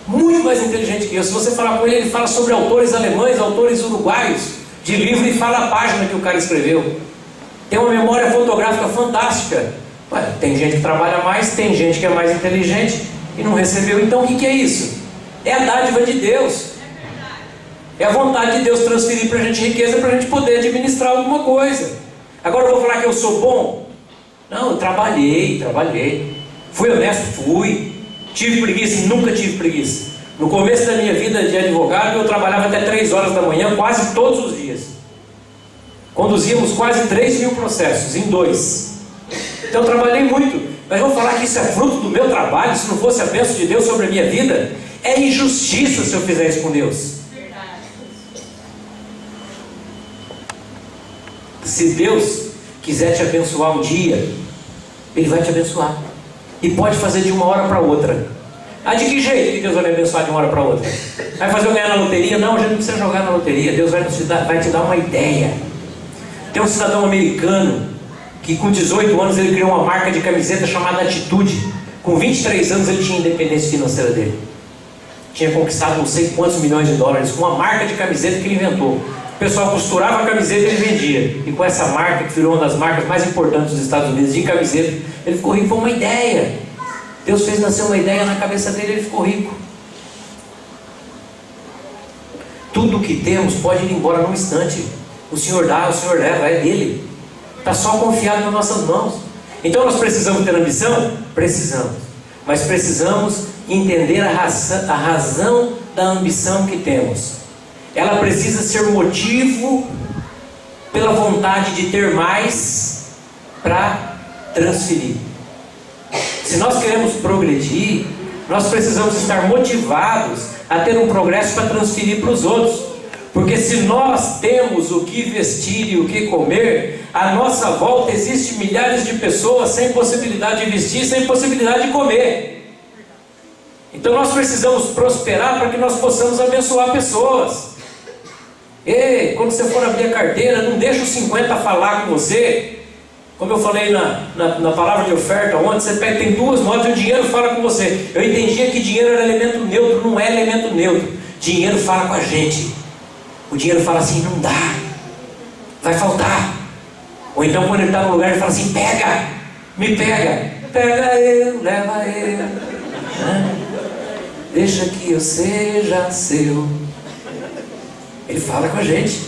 Muito mais inteligente que eu. Se você falar com ele, ele fala sobre autores alemães, autores uruguaios de livro e fala a página que o cara escreveu. Tem uma memória fotográfica fantástica. Tem gente que trabalha mais, tem gente que é mais inteligente e não recebeu. Então o que é isso? É a dádiva de Deus. É a vontade de Deus transferir para a gente riqueza para a gente poder administrar alguma coisa. Agora eu vou falar que eu sou bom? Não, eu trabalhei. Fui honesto? Fui. Tive preguiça? Nunca tive preguiça. No começo da minha vida de advogado, eu trabalhava até 3 horas da manhã, quase todos os dias. Conduzíamos quase 3.000 processos, em 2. Então eu trabalhei muito. Mas vou falar que isso é fruto do meu trabalho, se não fosse a bênção de Deus sobre a minha vida, é injustiça se eu fizer isso com Deus. Se Deus quiser te abençoar um dia, Ele vai te abençoar. E pode fazer de uma hora para outra. De que jeito que Deus vai me abençoar de uma hora para outra? Vai fazer eu ganhar na loteria? Não, a gente não precisa jogar na loteria. Deus vai te dar uma ideia. Tem um cidadão americano que com 18 anos ele criou uma marca de camiseta chamada Atitude. Com 23 anos ele tinha independência financeira dele. Tinha conquistado não sei quantos milhões de dólares com uma marca de camiseta que ele inventou. O pessoal costurava a camiseta e ele vendia. E com essa marca, que virou uma das marcas mais importantes dos Estados Unidos de camiseta, ele ficou rico. Foi uma ideia. Deus fez nascer uma ideia na cabeça dele e ele ficou rico. Tudo que temos pode ir embora num instante. O Senhor dá, o Senhor leva, é dele. Está só confiado nas nossas mãos. Então nós precisamos ter ambição? Precisamos. Mas precisamos entender a razão da ambição que temos. Ela precisa ser motivo pela vontade de ter mais para transferir. Se nós queremos progredir, nós precisamos estar motivados a ter um progresso para transferir para os outros. Porque se nós temos o que vestir e o que comer, à nossa volta existem milhares de pessoas sem possibilidade de vestir, sem possibilidade de comer. Então nós precisamos prosperar para que nós possamos abençoar pessoas. Ei, quando você for abrir a carteira, não deixa os 50 falar com você. Como eu falei na palavra de oferta ontem, você pega, tem 2 modos e o dinheiro fala com você. Eu entendia que dinheiro era elemento neutro, não é elemento neutro. Dinheiro fala com a gente. O dinheiro fala assim, não dá, vai faltar. Ou então quando ele está no lugar ele fala assim, pega, me pega. Pega eu, leva eu, deixa que eu seja seu. Ele fala com a gente,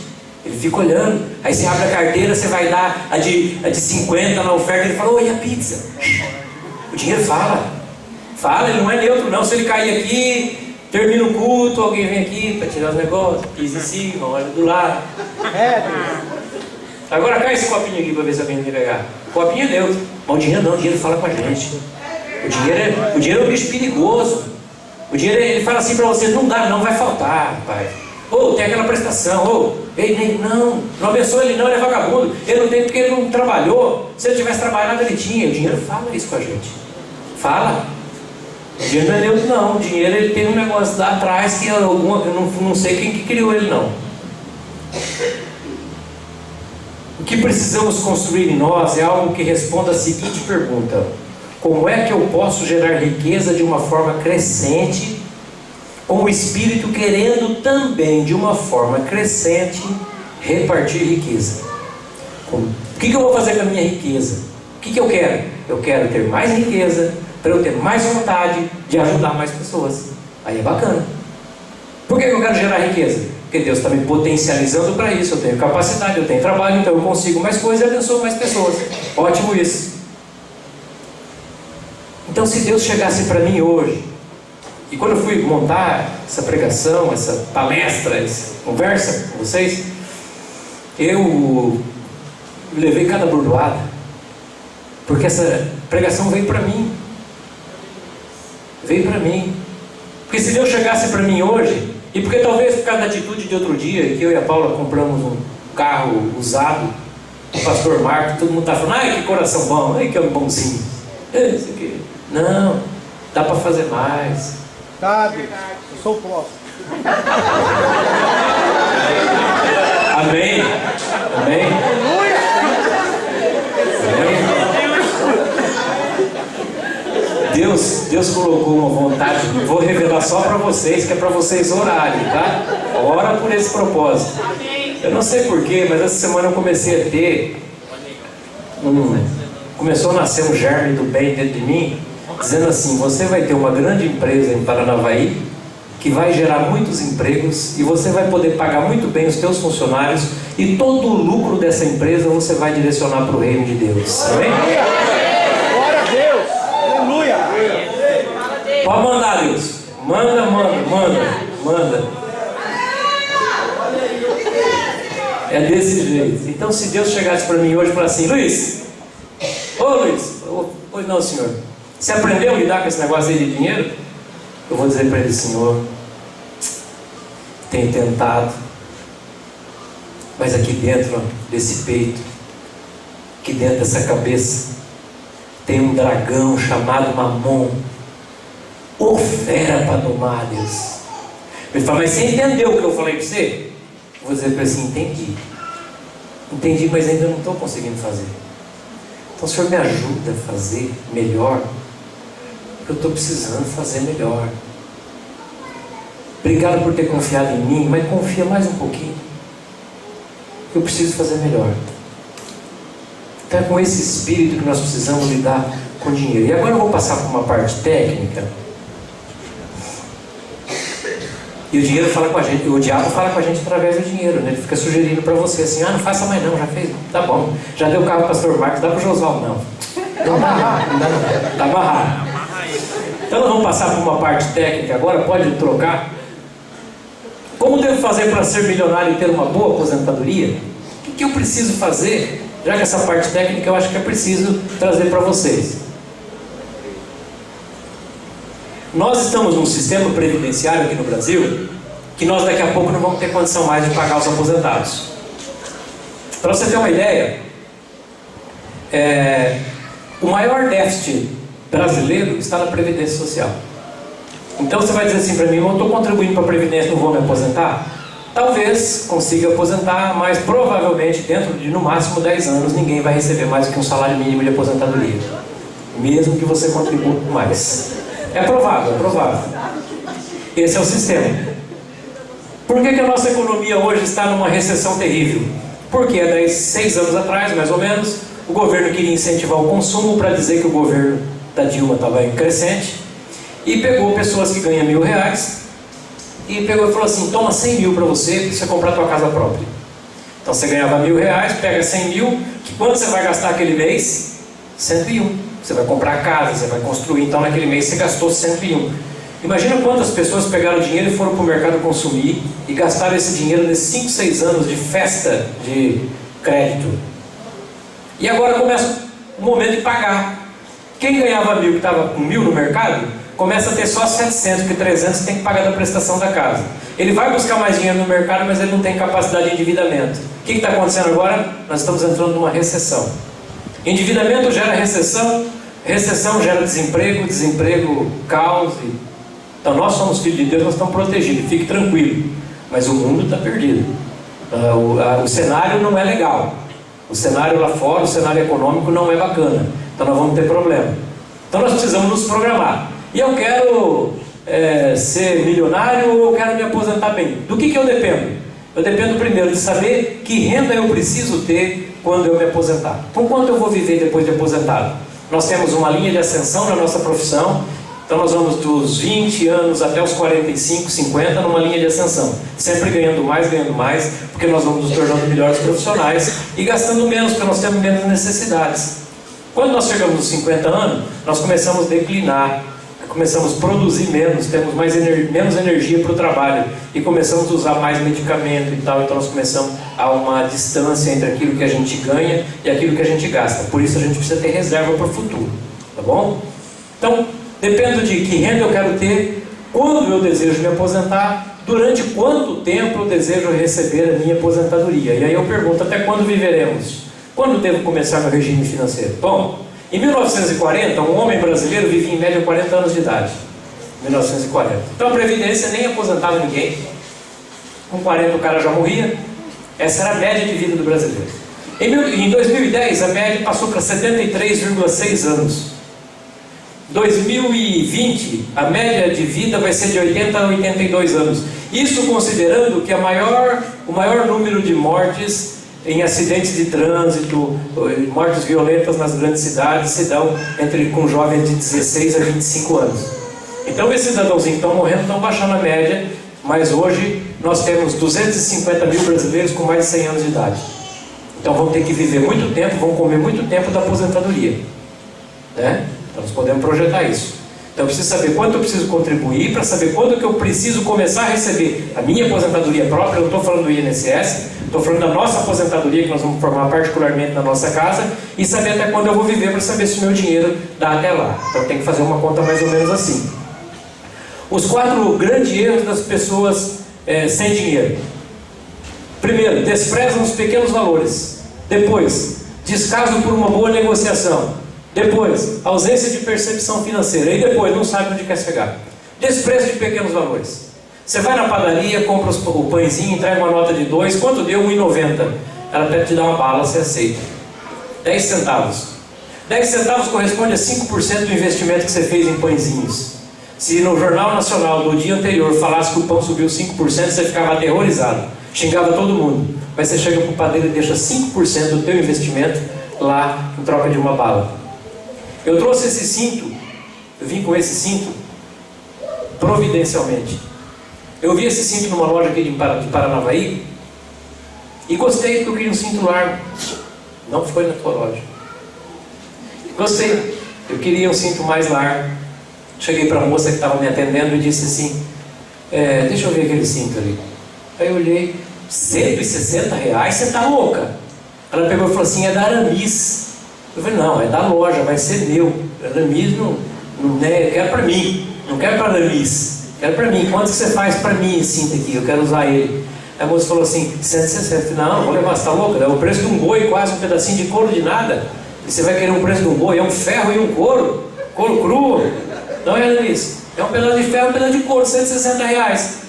ele fica olhando. Aí você abre a carteira, você vai dar a de 50 na oferta, ele fala, oi, a pizza. O dinheiro fala, ele não é neutro não. Se ele cair aqui, termina o culto, alguém vem aqui para tirar os negócios, pisa em cima, olha do lado. Agora cai esse copinho aqui para ver se alguém vai pegar. O copinho é neutro, mas o dinheiro não, o dinheiro fala com a gente. O dinheiro é um bicho perigoso. O dinheiro, ele fala assim para você, não dá, não vai faltar, pai. Tem aquela prestação, ele não abençoa ele não, ele é vagabundo. Ele não tem porque ele não trabalhou. Se ele tivesse trabalhado, ele tinha. O dinheiro fala isso com a gente. Fala. O dinheiro não é neutro não. O dinheiro, ele tem um negócio lá atrás que eu não sei quem que criou ele não. O que precisamos construir em nós é algo que responda a seguinte pergunta: como é que eu posso gerar riqueza de uma forma crescente, com o Espírito querendo também de uma forma crescente repartir riqueza? O que eu vou fazer com a minha riqueza? O que eu quero? Eu quero ter mais riqueza para eu ter mais vontade de ajudar mais pessoas. Aí é bacana. Por que eu quero gerar riqueza? Porque Deus está me potencializando para isso. Eu tenho capacidade, eu tenho trabalho, então eu consigo mais coisas e abençoo mais pessoas. Ótimo isso. Então, se Deus chegasse para mim hoje, e quando eu fui montar essa pregação, essa palestra, essa conversa com vocês, eu levei cada bordoada, porque essa pregação veio para mim. Veio para mim. Porque se Deus chegasse para mim hoje, e porque talvez por causa da atitude de outro dia, que eu e a Paula compramos um carro usado, o pastor Marco, todo mundo está falando, ai que coração bom, ai que homem bonzinho. Isso aqui. Não, dá para fazer mais. Sabe, eu sou o próximo. Amém. Amém. Deus colocou uma vontade, vou revelar só para vocês, que é para vocês orarem, tá? Ora por esse propósito. Eu não sei porquê, mas essa semana eu comecei a ter começou a nascer um germe do bem dentro de mim, dizendo assim: você vai ter uma grande empresa em Paranavaí, que vai gerar muitos empregos, e você vai poder pagar muito bem os teus funcionários, e todo o lucro dessa empresa você vai direcionar para o reino de Deus. Amém? Glória a Deus! Aleluia! Pode mandar, Deus. Manda. É desse jeito. Então, se Deus chegasse para mim hoje e falasse assim: Luiz, oi não, senhor, você aprendeu a lidar com esse negócio aí de dinheiro? Eu vou dizer para ele: Senhor, tenho tentado, mas aqui dentro desse peito, aqui dentro dessa cabeça, tem um dragão chamado Mamon, ô fera para domar, Deus. Ele fala: mas você entendeu o que eu falei para você? Eu vou dizer para ele assim: entendi, mas ainda não estou conseguindo fazer. Então o Senhor me ajuda a fazer melhor, porque eu estou precisando fazer melhor. Obrigado por ter confiado em mim, mas confia mais um pouquinho, eu preciso fazer melhor. Então é com esse espírito que nós precisamos lidar com dinheiro. E agora eu vou passar por uma parte técnica. E o dinheiro fala com a gente, o diabo fala com a gente através do dinheiro, né? Ele fica sugerindo para você assim: não faça mais não, já fez, tá bom, já deu o carro para o pastor Marcos, dá para o Josualdo não. Tá amarrado. Então nós vamos passar por uma parte técnica agora, pode trocar. Como devo fazer para ser milionário e ter uma boa aposentadoria? O que eu preciso fazer? Já que essa parte técnica eu acho que é preciso trazer para vocês. Nós estamos num sistema previdenciário aqui no Brasil que nós daqui a pouco não vamos ter condição mais de pagar os aposentados. Para você ter uma ideia, o maior déficit brasileiro está na Previdência Social. Então você vai dizer assim para mim: eu estou contribuindo para a Previdência, não vou me aposentar? Talvez consiga aposentar, mas provavelmente dentro de no máximo 10 anos ninguém vai receber mais do que um salário mínimo de aposentadoria, mesmo que você contribua mais. É provável, é provável. Esse é o sistema. Por que a nossa economia hoje está numa recessão terrível? Porque há 6 anos atrás, mais ou menos, o governo queria incentivar o consumo para dizer que o governo da Dilma estava em crescente, e pegou pessoas que ganham R$1.000 e pegou e falou assim: toma 100 mil para você comprar a tua casa própria. Então você ganhava R$1.000, pega 100 mil, que quanto você vai gastar aquele mês? 101. Você vai comprar casa, você vai construir, então naquele mês você gastou 101. Imagina quantas pessoas pegaram o dinheiro e foram para o mercado consumir e gastaram esse dinheiro nesses 5, 6 anos de festa de crédito. E agora começa o momento de pagar. Quem ganhava 1.000, que estava com 1.000 no mercado, começa a ter só 700, porque 300 tem que pagar da prestação da casa. Ele vai buscar mais dinheiro no mercado, mas ele não tem capacidade de endividamento. O que está acontecendo agora? Nós estamos entrando numa recessão. Endividamento gera recessão, recessão gera desemprego, desemprego caos. Então nós somos filhos de Deus, nós estamos protegidos, fique tranquilo. Mas o mundo está perdido. O cenário não é legal. O cenário lá fora, o cenário econômico não é bacana. Então nós vamos ter problema. Então nós precisamos nos programar. E eu quero ser milionário ou eu quero me aposentar bem? Do que eu dependo? Eu dependo primeiro de saber que renda eu preciso ter quando eu me aposentar. Por quanto eu vou viver depois de aposentado? Nós temos uma linha de ascensão na nossa profissão. Então nós vamos dos 20 anos até os 45, 50 numa linha de ascensão, sempre ganhando mais, porque nós vamos nos tornando melhores profissionais e gastando menos, porque nós temos menos necessidades. Quando nós chegamos aos 50 anos, nós começamos a declinar, começamos a produzir menos, temos menos energia para o trabalho e começamos a usar mais medicamento e tal, então nós começamos a uma distância entre aquilo que a gente ganha e aquilo que a gente gasta. Por isso a gente precisa ter reserva para o futuro, tá bom? Então, depende de que renda eu quero ter, quando eu desejo me aposentar, durante quanto tempo eu desejo receber a minha aposentadoria. E aí eu pergunto, até quando viveremos? Quando devo começar meu regime financeiro? Bom, em 1940, um homem brasileiro vivia em média 40 anos de idade. 1940. Então a Previdência nem aposentava ninguém. Com 40 o cara já morria. Essa era a média de vida do brasileiro. Em 2010, a média passou para 73,6 anos. 2020, a média de vida vai ser de 80 a 82 anos. Isso considerando que o maior número de mortes em acidentes de trânsito, mortes violentas nas grandes cidades se dão com jovens de 16 a 25 anos. Então esses cidadãozinhos que estão morrendo estão baixando a média, mas hoje nós temos 250 mil brasileiros com mais de 100 anos de idade. Então vão ter que viver muito tempo, vão comer muito tempo da aposentadoria, né? Então nós podemos projetar isso. Então eu preciso saber quanto eu preciso contribuir para saber quando que eu preciso começar a receber a minha aposentadoria própria. Eu não estou falando do INSS, estou falando da nossa aposentadoria que nós vamos formar particularmente na nossa casa e saber até quando eu vou viver para saber se o meu dinheiro dá até lá. Então tem que fazer uma conta mais ou menos assim. Os 4 grandes erros das pessoas sem dinheiro. Primeiro, desprezam os pequenos valores. Depois, descaso por uma boa negociação. Depois, ausência de percepção financeira. E depois, não sabe onde quer chegar. Desprezo de pequenos valores. Você vai na padaria, compra o pãezinho, entrega uma nota de 2, quanto deu? 1,90. Ela pede te dar uma bala, você aceita. 10 centavos. 10 centavos corresponde a 5% do investimento que você fez em pãezinhos. Se no Jornal Nacional do dia anterior falasse que o pão subiu 5%, você ficava aterrorizado. Xingava todo mundo. Mas você chega para o padeiro e deixa 5% do teu investimento lá em troca de uma bala. Eu trouxe esse cinto, eu vim com esse cinto providencialmente. Eu vi esse cinto numa loja aqui de Paranavaí e gostei porque eu queria um cinto largo. Não foi na tua loja. Gostei, eu queria um cinto mais largo. Cheguei para a moça que estava me atendendo e disse assim, deixa eu ver aquele cinto ali. Aí eu olhei, R$160? Você está louca? Ela pegou e falou assim, é da Aramis. Eu falei, não, é da loja, vai ser meu. Aramis não eu quero para mim, não quero para Aramis, quero para mim. Quanto que você faz para mim esse cinto aqui? Eu quero usar ele. Aí a moça falou assim, 160. Não, vou levar, você está louca? É o preço de um boi, quase um pedacinho de couro de nada. E você vai querer um preço de um boi? É um ferro e um couro cru. Não é, Aramis? É um pedaço de ferro e um pedaço de couro, R$160.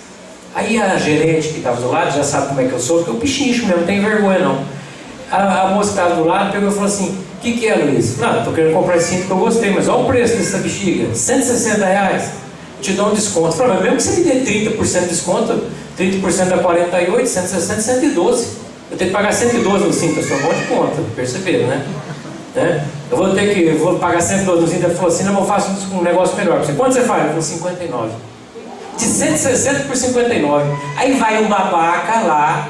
Aí a gerente que estava do lado, já sabe como é que eu sou, porque eu pichincho mesmo, não tem vergonha não. A moça que estava do lado pegou e falou assim, o que é, Luiz? Não, estou querendo comprar esse cinto que eu gostei, mas olha o preço dessa bexiga, R$160. Eu te dou um desconto. Eu falei, mas mesmo que você me dê 30% de desconto, 30% dá 48, 160, 112. Eu tenho que pagar 112 no cinto, eu sou um monte de conta, perceberam, né? Eu vou pagar 112 no cinto. Ele falou assim, não, eu faço um negócio melhor para você. Quanto você faz? Eu falei, 59. De 160 por 59. Aí vai um babaca lá,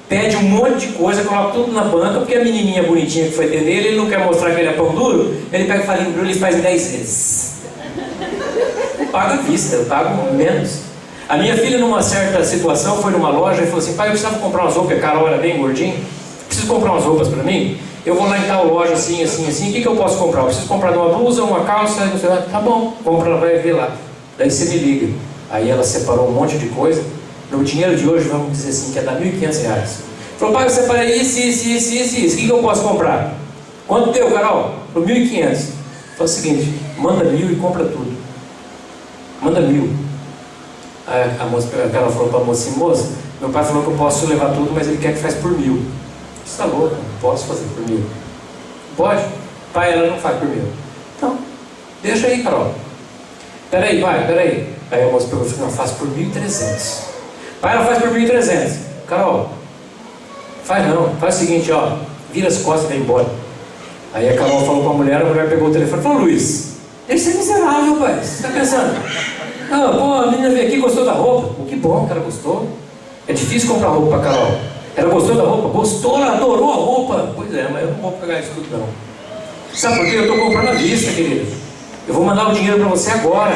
pede um monte de coisa, coloca tudo na banca, porque a menininha bonitinha que foi atender ele não quer mostrar que ele é pão duro, ele pega e fala, embrulha e faz em 10 vezes. Eu pago à vista, eu pago menos. A minha filha, numa certa situação, foi numa loja e falou assim, pai, eu precisava comprar umas roupas, a Carol era bem gordinha, preciso comprar umas roupas para mim, eu vou lá em tal loja assim, o que eu posso comprar? Eu preciso comprar uma blusa, uma calça, não sei lá. Tá bom, compra, ela vai ver lá. Daí você me liga. Aí ela separou um monte de coisa. No dinheiro de hoje, vamos dizer assim, que é dar R$1.500. Falou, pai, eu separei isso. O que eu posso comprar? Quanto deu, Carol? Falou, R$1.500. Falei o seguinte, manda 1.000 e compra tudo. Manda 1.000. Aí ela falou para a moça assim, moça, meu pai falou que eu posso levar tudo, mas ele quer que faz por 1.000. Você está louco? Não posso fazer por 1.000. Pode? Pai, ela não faz por 1.000. Então, deixa aí, Carol. Peraí. Aí a moça pegou e falou, não, faz por 1.300. Pai, ela faz por 1.300. Carol, faz não. Faz o seguinte, ó, vira as costas e vai embora. Aí a Carol falou para a mulher pegou o telefone e falou, Luiz, deixa ser miserável, pai. Você está pensando? Ah, pô, a menina veio aqui e gostou da roupa. Pô, que bom que ela gostou. É difícil comprar roupa para Carol. Ela gostou da roupa? Gostou, ela adorou a roupa. Pois é, mas eu não vou pagar isso tudo não. Sabe por quê? Eu estou comprando à vista, querido. Eu vou mandar o dinheiro para você agora.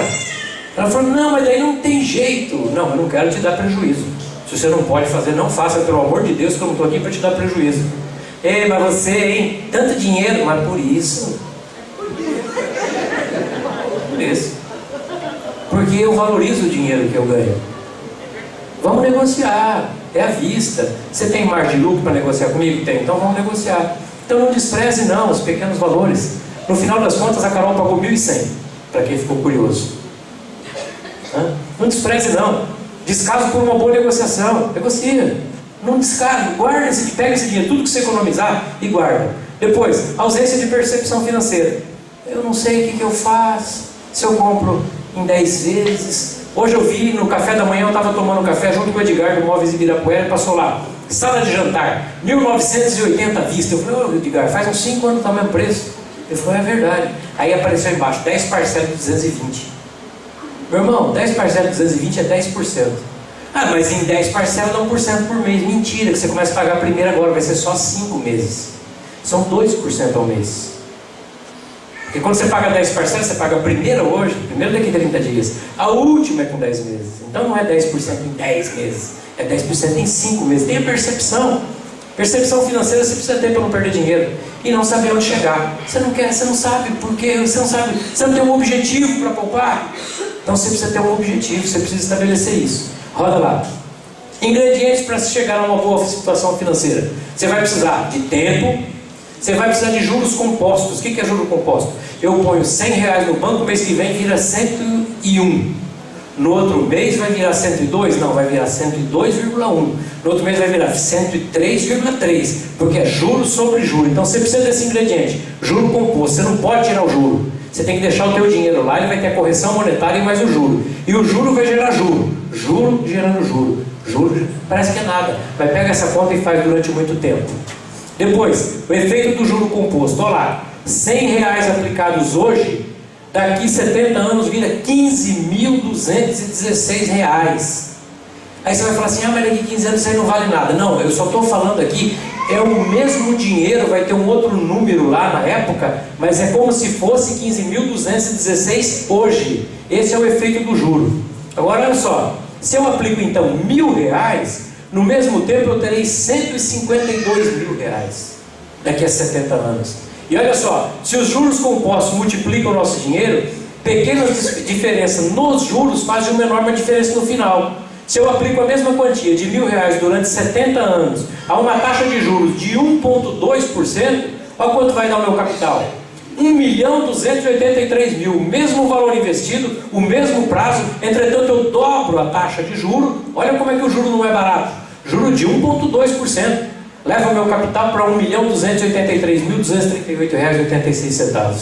Ela falou, não, mas daí não tem jeito. Não, eu não quero te dar prejuízo. Se você não pode fazer, não faça, pelo amor de Deus, que eu não estou aqui para te dar prejuízo. Ei, mas você, hein? Tanto dinheiro, mas por isso. Por isso. Porque eu valorizo o dinheiro que eu ganho. Vamos negociar. É à vista. Você tem margem de lucro para negociar comigo? Tem. Então vamos negociar. Então não despreze não os pequenos valores. No final das contas, a Carol pagou 1.100. Para quem ficou curioso. Não despreze não. Descaso por uma boa negociação. Negocia. Não descarga. Guarda, pega esse dinheiro, tudo que você economizar e guarda. Depois, ausência de percepção financeira. Eu não sei o que eu faço. Se eu compro em 10 vezes. Hoje eu vi no café da manhã, eu estava tomando café junto com o Edgar do Móveis Ibirapuera, passou lá. Sala de jantar, 1980 à vista. Eu falei, ô Edgar, faz uns 5 anos que está o mesmo preço. Ele falou, é verdade. Aí apareceu embaixo, 10 parcelas de 220. Meu irmão, 10 parcelas de 220 é 10%. Ah, mas em 10 parcelas dá 1% por mês. Mentira, que você começa a pagar a primeira agora, vai ser só 5 meses. São 2% ao mês. Porque quando você paga 10 parcelas, você paga a primeira hoje, primeiro daqui a 30 dias. A última é com 10 meses. Então não é 10% em 10 meses, é 10% em 5 meses. Tenha percepção. Percepção financeira você precisa ter para não perder dinheiro e não saber onde chegar. Você não quer, você não sabe por quê, você não sabe, você não tem um objetivo para poupar. Então você precisa ter um objetivo, você precisa estabelecer isso. Roda lá. Ingredientes para se chegar a uma boa situação financeira. Você vai precisar de tempo, você vai precisar de juros compostos. O que é juro composto? Eu ponho R$100 no banco, mês que vem vira 101. No outro mês vai virar 102? Não, vai virar 102,1. No outro mês vai virar 103,3. Porque é juro sobre juro. Então você precisa desse ingrediente. Juro composto. Você não pode tirar o juro. Você tem que deixar o teu dinheiro lá. Ele vai ter a correção monetária e mais o juro. E o juro vai gerar juro. Juro gerando juro. Juro parece que é nada. Mas pega essa conta e faz durante muito tempo. Depois, o efeito do juro composto. Olha lá. R$100 aplicados hoje, daqui 70 anos vira R$15.216. Aí você vai falar assim, mas daqui 15 anos isso aí não vale nada. Não, eu só estou falando aqui, é o mesmo dinheiro, vai ter um outro número lá na época, mas é como se fosse 15.216 hoje. Esse é o efeito do juro. Agora olha só, se eu aplico então R$1.000, no mesmo tempo eu terei R$152.000 daqui a 70 anos. E olha só, se os juros compostos multiplicam o nosso dinheiro, pequenas diferenças nos juros fazem uma enorme diferença no final. Se eu aplico a mesma quantia de R$1.000 durante 70 anos a uma taxa de juros de 1,2%, olha quanto vai dar o meu capital. 1.283.000, o mesmo valor investido, o mesmo prazo, entretanto eu dobro a taxa de juro. Olha como é que o juro não é barato. Juro de 1,2%. Leva o meu capital para R$1.283.238,86.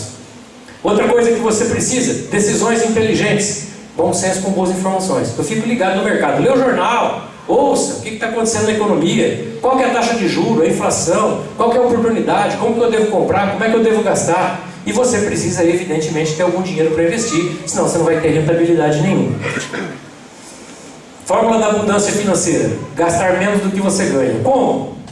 Outra coisa que você precisa, decisões inteligentes, bom senso com boas informações. Eu fico ligado no mercado, lê o jornal, ouça o que está acontecendo na economia, qual que é a taxa de juros, a inflação, qual que é a oportunidade, como que eu devo comprar, como é que eu devo gastar. E você precisa, evidentemente, ter algum dinheiro para investir, senão você não vai ter rentabilidade nenhuma. Fórmula da abundância financeira: gastar menos do que você ganha. Como?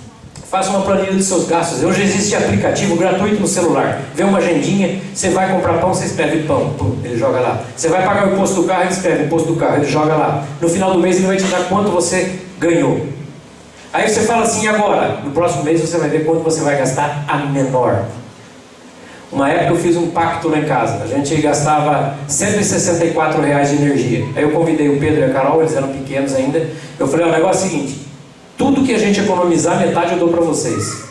Faça uma planilha dos seus gastos. Hoje existe aplicativo gratuito no celular. Vê uma agendinha, você vai comprar pão, você escreve pão, ele joga lá. Você vai pagar o imposto do carro, ele escreve o imposto do carro, ele joga lá. No final do mês ele vai te dar quanto você ganhou. Aí você fala assim, agora, no próximo mês você vai ver quanto você vai gastar a menor. Uma época eu fiz um pacto lá em casa. A gente gastava R$164 de energia. Aí eu convidei o Pedro e a Carol, eles eram pequenos ainda. Eu falei, o negócio é o seguinte, tudo que a gente economizar, metade eu dou para vocês.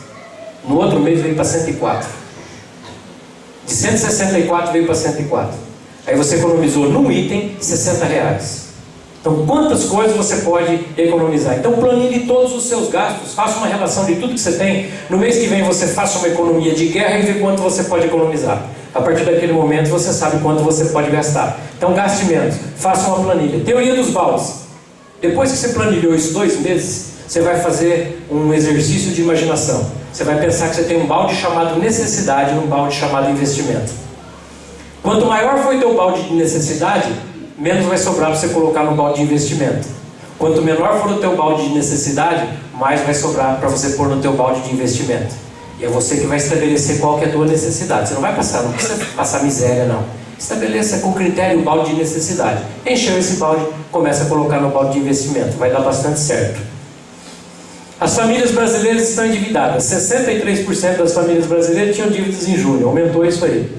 No outro mês veio para 104. De 164 veio para 104. Aí você economizou num item R$60. Então quantas coisas você pode economizar? Então planilhe todos os seus gastos, faça uma relação de tudo que você tem. No mês que vem você faça uma economia de guerra e vê quanto você pode economizar. A partir daquele momento você sabe quanto você pode gastar. Então gaste menos, faça uma planilha. Teoria dos baldes. Depois que você planilhou isso 2 meses, você vai fazer um exercício de imaginação. Você vai pensar que você tem um balde chamado necessidade e um balde chamado investimento. Quanto maior for o teu balde de necessidade, menos vai sobrar para você colocar no balde de investimento. Quanto menor for o teu balde de necessidade, mais vai sobrar para você pôr no teu balde de investimento. E é você que vai estabelecer qual que é a tua necessidade. Você não vai passar, não precisa passar miséria, não. Estabeleça com critério o balde de necessidade. Encheu esse balde, começa a colocar no balde de investimento. Vai dar bastante certo. As famílias brasileiras estão endividadas. 63% das famílias brasileiras tinham dívidas em julho. Aumentou isso aí.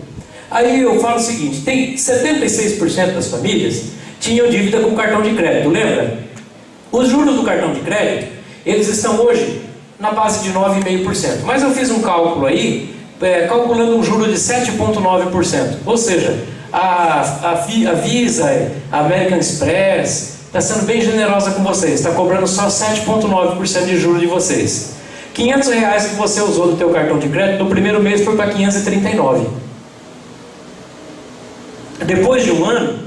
Aí eu falo o seguinte, tem 76% das famílias tinham dívida com cartão de crédito, lembra? Os juros do cartão de crédito, eles estão hoje na base de 9,5%. Mas eu fiz um cálculo aí, calculando um juro de 7,9%. Ou seja, a Visa, a American Express, está sendo bem generosa com vocês. Está cobrando só 7,9% de juros de vocês. R$500 que você usou do teu cartão de crédito, no primeiro mês foi para 539. Depois de um ano,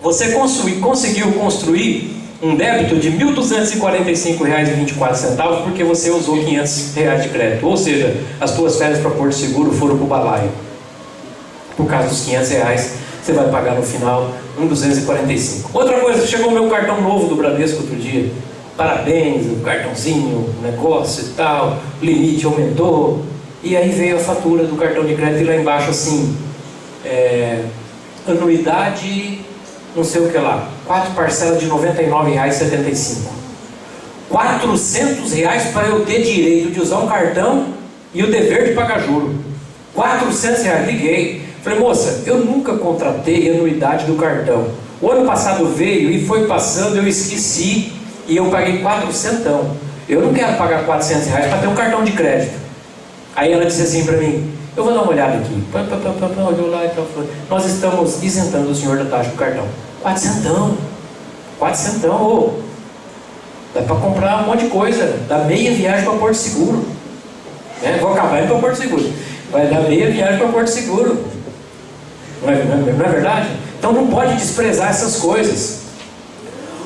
você conseguiu construir um débito de R$ 1.245,24 porque você usou R$500 de crédito. Ou seja, as tuas férias para Porto Seguro foram para o balaio. Por causa dos R$500, você vai pagar no final R$ 1.245. Outra coisa, chegou o meu cartão novo do Bradesco outro dia. Parabéns, o cartãozinho, o negócio e tal, o limite aumentou. E aí veio a fatura do cartão de crédito e lá embaixo assim, anuidade, não sei o que lá, 4 parcelas de R$ 99,75. R$400 para eu ter direito de usar um cartão e o dever de pagar juro. R$400, liguei. Falei, moça, eu nunca contratei anuidade do cartão. O ano passado veio e foi passando, eu esqueci e eu paguei 400. Eu não quero pagar R$400 para ter um cartão de crédito. Aí ela disse assim para mim, eu vou dar uma olhada aqui. Olhou lá e tal. Nós estamos isentando o senhor da taxa do cartão. 400. 400, ô. Dá para comprar um monte de coisa. Dá meia viagem para Porto Seguro. Vou acabar indo para Porto Seguro. Vai dar meia viagem para Porto Seguro. Não é verdade? Então não pode desprezar essas coisas.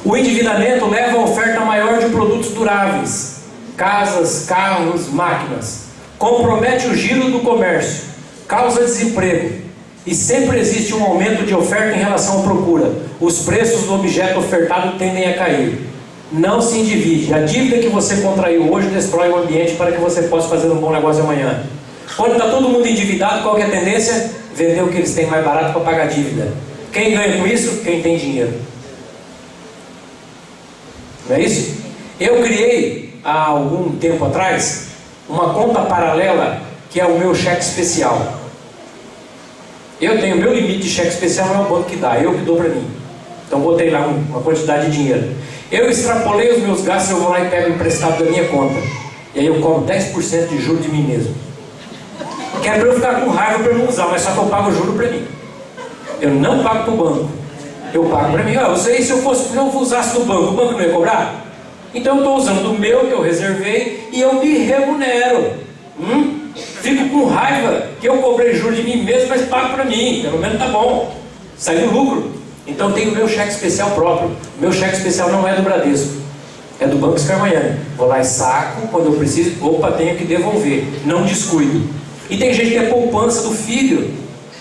O endividamento leva a oferta maior de produtos duráveis. Casas, carros, máquinas. Compromete o giro do comércio, causa desemprego e sempre existe um aumento de oferta em relação à procura. Os preços do objeto ofertado tendem a cair. Não se endivide. A dívida que você contraiu hoje destrói o ambiente para que você possa fazer um bom negócio amanhã. Quando está todo mundo endividado, qual que é a tendência? Vender o que eles têm mais barato para pagar a dívida. Quem ganha com isso? Quem tem dinheiro. Não é isso? Eu criei há algum tempo atrás uma conta paralela que é o meu cheque especial. Eu tenho meu limite de cheque especial, não é o banco que dá, eu que dou para mim. Então botei lá uma quantidade de dinheiro. Eu extrapolei os meus gastos, eu vou lá e pego emprestado da minha conta. E aí eu cobro 10% de juros de mim mesmo. Que é para eu ficar com raiva para eu não usar, mas só que eu pago o juro para mim. Eu não pago para o banco. Eu pago para mim. Eu sei, se eu usasse do banco, o banco não ia cobrar? Então eu estou usando do meu que eu reservei e eu me remunero. Fico com raiva que eu cobrei juros de mim mesmo, mas pago para mim. Pelo menos tá bom. Sai no lucro. Então eu tenho o meu cheque especial próprio. O meu cheque especial não é do Bradesco. É do Banco Scarmagnani. Vou lá e saco, quando eu preciso, opa, tenho que devolver. Não descuido. E tem gente que é poupança do filho.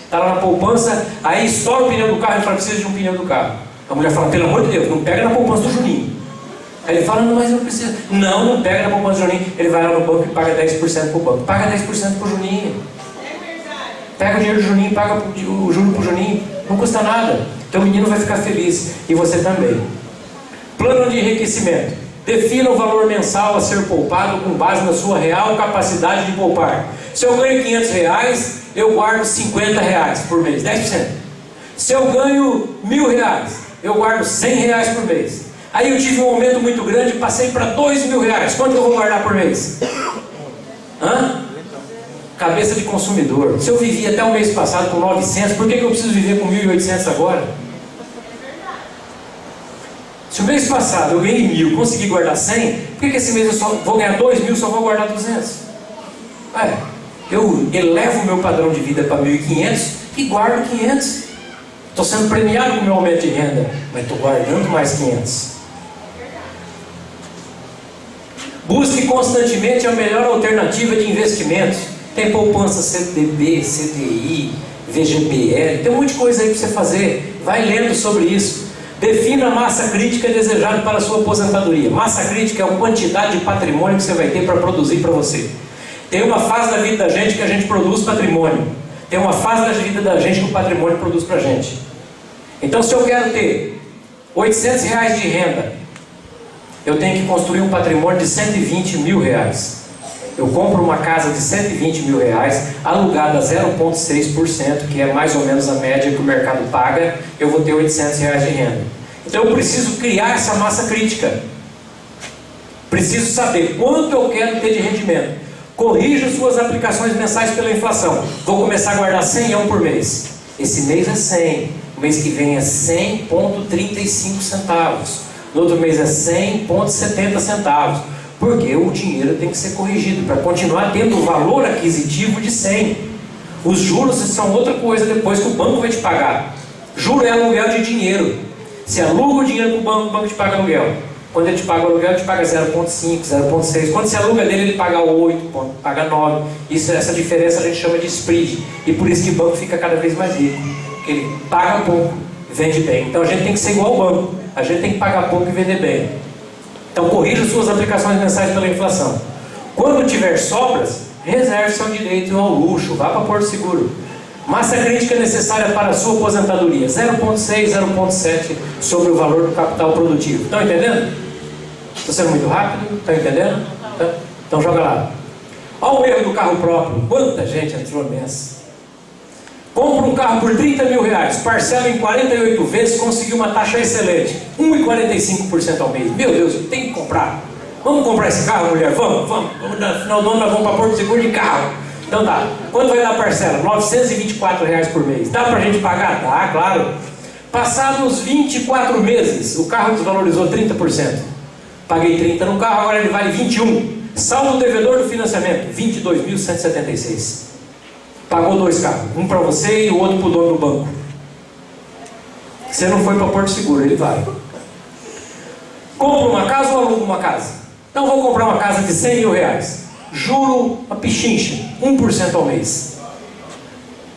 Está lá na poupança, aí estoura o pneu do carro e fala, precisa de um pneu do carro. A mulher fala, pelo amor de Deus, não pega na poupança do Juninho. Aí ele fala, não, mas eu preciso. Não pega na poupança do Juninho. Ele vai lá no banco e paga 10% para o banco. Paga 10% para o Juninho. Pega o dinheiro do Juninho, paga o juro para o Juninho. Não custa nada. Então o menino vai ficar feliz. E você também. Plano de enriquecimento. Defina o valor mensal a ser poupado com base na sua real capacidade de poupar. Se eu ganho R$500, eu guardo R$50 por mês, 10%. Se eu ganho R$1.000, eu guardo R$100 por mês. Aí eu tive um aumento muito grande, passei para R$2.000. Quanto eu vou guardar por mês? Cabeça de consumidor. Se eu vivi até o mês passado com 900, por que eu preciso viver com 1.800 agora? Se o mês passado eu ganhei 1.000, consegui guardar 100, por que esse mês eu só vou ganhar 2.000 e só vou guardar 200? Eu elevo o meu padrão de vida para 1.500 e guardo 500. Estou sendo premiado com o meu aumento de renda, mas estou guardando mais 500. Busque constantemente a melhor alternativa de investimentos. Tem poupança CDB, CDI, VGBL, tem um monte de coisa aí para você fazer. Vai lendo sobre isso. Defina a massa crítica desejada para a sua aposentadoria. Massa crítica é a quantidade de patrimônio que você vai ter para produzir para você. Tem uma fase da vida da gente que a gente produz patrimônio. Tem uma fase da vida da gente que o patrimônio produz para a gente. Então, se eu quero ter R$800 de renda, eu tenho que construir um patrimônio de R$120 mil. Eu compro uma casa de R$120 mil, alugada a 0,6%, que é mais ou menos a média que o mercado paga, eu vou ter R$800 de renda. Então eu preciso criar essa massa crítica. Preciso saber quanto eu quero ter de rendimento. Corrija suas aplicações mensais pela inflação. Vou começar a guardar 100 por mês. Esse mês é 100. O mês que vem é 100,35 centavos. No outro mês é 100,70 centavos. Porque o dinheiro tem que ser corrigido para continuar tendo o valor aquisitivo de 100. Os juros são outra coisa depois que o banco vai te pagar. Juro é aluguel de dinheiro. Se aluga o dinheiro para o banco te paga aluguel. Quando ele te paga o aluguel, ele te paga 0,5, 0,6. Quando você aluga dele, ele paga 8, paga 9. Essa diferença a gente chama de spread. E por isso que o banco fica cada vez mais rico. Porque ele paga pouco e vende bem. Então a gente tem que ser igual ao banco. A gente tem que pagar pouco e vender bem. Então corrija suas aplicações mensais pela inflação. Quando tiver sobras, reserve seu direito ao luxo. Vá para Porto Seguro. Massa crítica necessária para a sua aposentadoria. 0,6, 0,7 sobre o valor do capital produtivo. Estão entendendo? Estou sendo muito rápido? Estão entendendo? Então joga lá. Olha o erro do carro próprio. Quanta gente entrou nessa. Compra um carro por R$30 mil, parcela em 48 vezes, conseguiu uma taxa excelente, 1,45% ao mês. Meu Deus, eu tenho que comprar. Vamos comprar esse carro, mulher? Vamos. No final do ano nós vamos para Porto Seguro de carro. Então tá. Quanto vai dar a parcela? R$924 por mês. Dá pra gente pagar? Dá, claro. Passados 24 meses, o carro desvalorizou 30%. Paguei 30 no carro, agora ele vale 21. Saldo devedor do financiamento, 22.176. Pagou 2 carros, um para você e o outro para o dono do banco. Você não foi para Porto Seguro, ele vai. Compra uma casa ou aluga uma casa? Então vou comprar uma casa de R$100 mil. Juro, uma pichincha, 1% ao mês.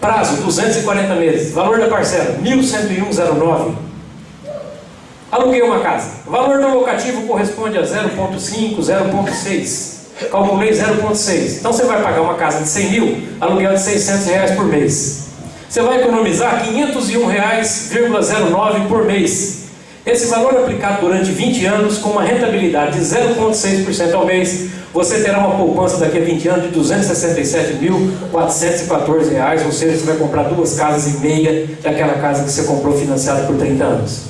Prazo, 240 meses. Valor da parcela, 1.101,09. Aluguei uma casa. O valor do locativo corresponde a 0,5, 0,6. Calculei 0,6. Então você vai pagar uma casa de 100 mil, aluguel de R$600 por mês. Você vai economizar R$501,09 por mês. Esse valor aplicado durante 20 anos, com uma rentabilidade de 0,6% ao mês, você terá uma poupança daqui a 20 anos de R$267.414, ou seja, você vai comprar 2 casas e meia daquela casa que você comprou financiada por 30 anos.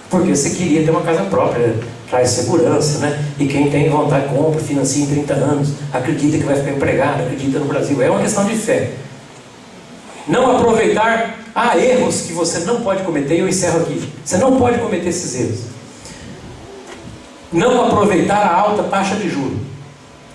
Porque você queria ter uma casa própria, traz segurança, né? E quem tem vontade compra, financia em 30 anos, acredita que vai ficar empregado, acredita no Brasil. É uma questão de fé. Não aproveitar, há erros que você não pode cometer, e eu encerro aqui. Você não pode cometer esses erros. Não aproveitar a alta taxa de juros.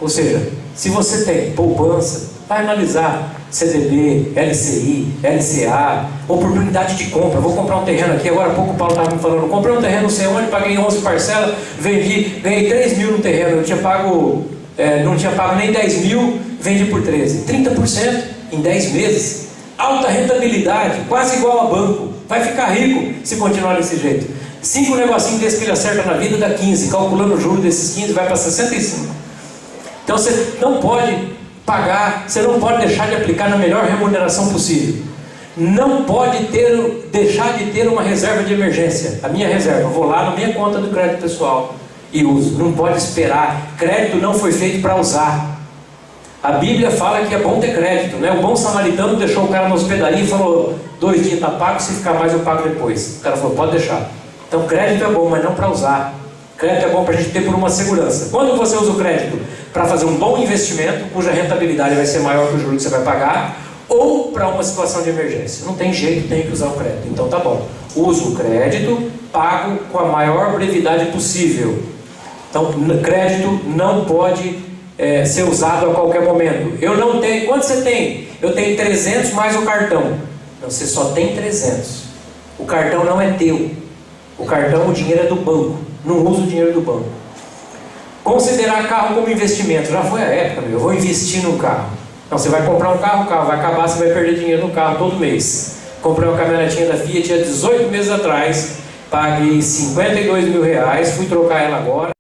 Ou seja, se você tem poupança, vai analisar CDB, LCI, LCA, oportunidade de compra. Vou comprar um terreno aqui, agora há pouco o Paulo estava me falando, comprei um terreno não sei onde, paguei 11 parcelas, vendi, ganhei 3 mil no terreno, eu não tinha pago nem 10 mil, vendi por 13. 30% em 10 meses. Alta rentabilidade, quase igual a banco. Vai ficar rico se continuar desse jeito. 5 negocinhos desses que ele acerta na vida dá 15, calculando o juro desses 15 vai para 65. Então você não pode pagar, você não pode deixar de aplicar na melhor remuneração possível. Não pode deixar de ter uma reserva de emergência. A minha reserva, eu vou lá na minha conta do crédito pessoal e uso. Não pode esperar. Crédito não foi feito para usar. A Bíblia fala que é bom ter crédito, né? O bom samaritano deixou o cara na hospedaria e falou: 2 dias está pago, se ficar mais eu pago depois. O cara falou: pode deixar. Então crédito é bom, mas não para usar. Crédito é bom para a gente ter por uma segurança. Quando você usa o crédito para fazer um bom investimento, cuja rentabilidade vai ser maior que o juro que você vai pagar, ou para uma situação de emergência. Não tem jeito, tem que usar o crédito. Então tá bom. Uso o crédito, pago com a maior brevidade possível. Então crédito não pode ser usado a qualquer momento. Eu não tenho. Quanto você tem? Eu tenho 300 mais o cartão. Não, você só tem 300. O cartão não é teu. O cartão, o dinheiro é do banco. Não usa o dinheiro do banco. Considerar carro como investimento. Já foi a época, eu vou investir num carro. Não, você vai comprar um carro, o carro vai acabar, você vai perder dinheiro no carro todo mês. Comprei uma caminhonetinha da Fiat há 18 meses atrás, paguei R$52 mil, fui trocar ela agora.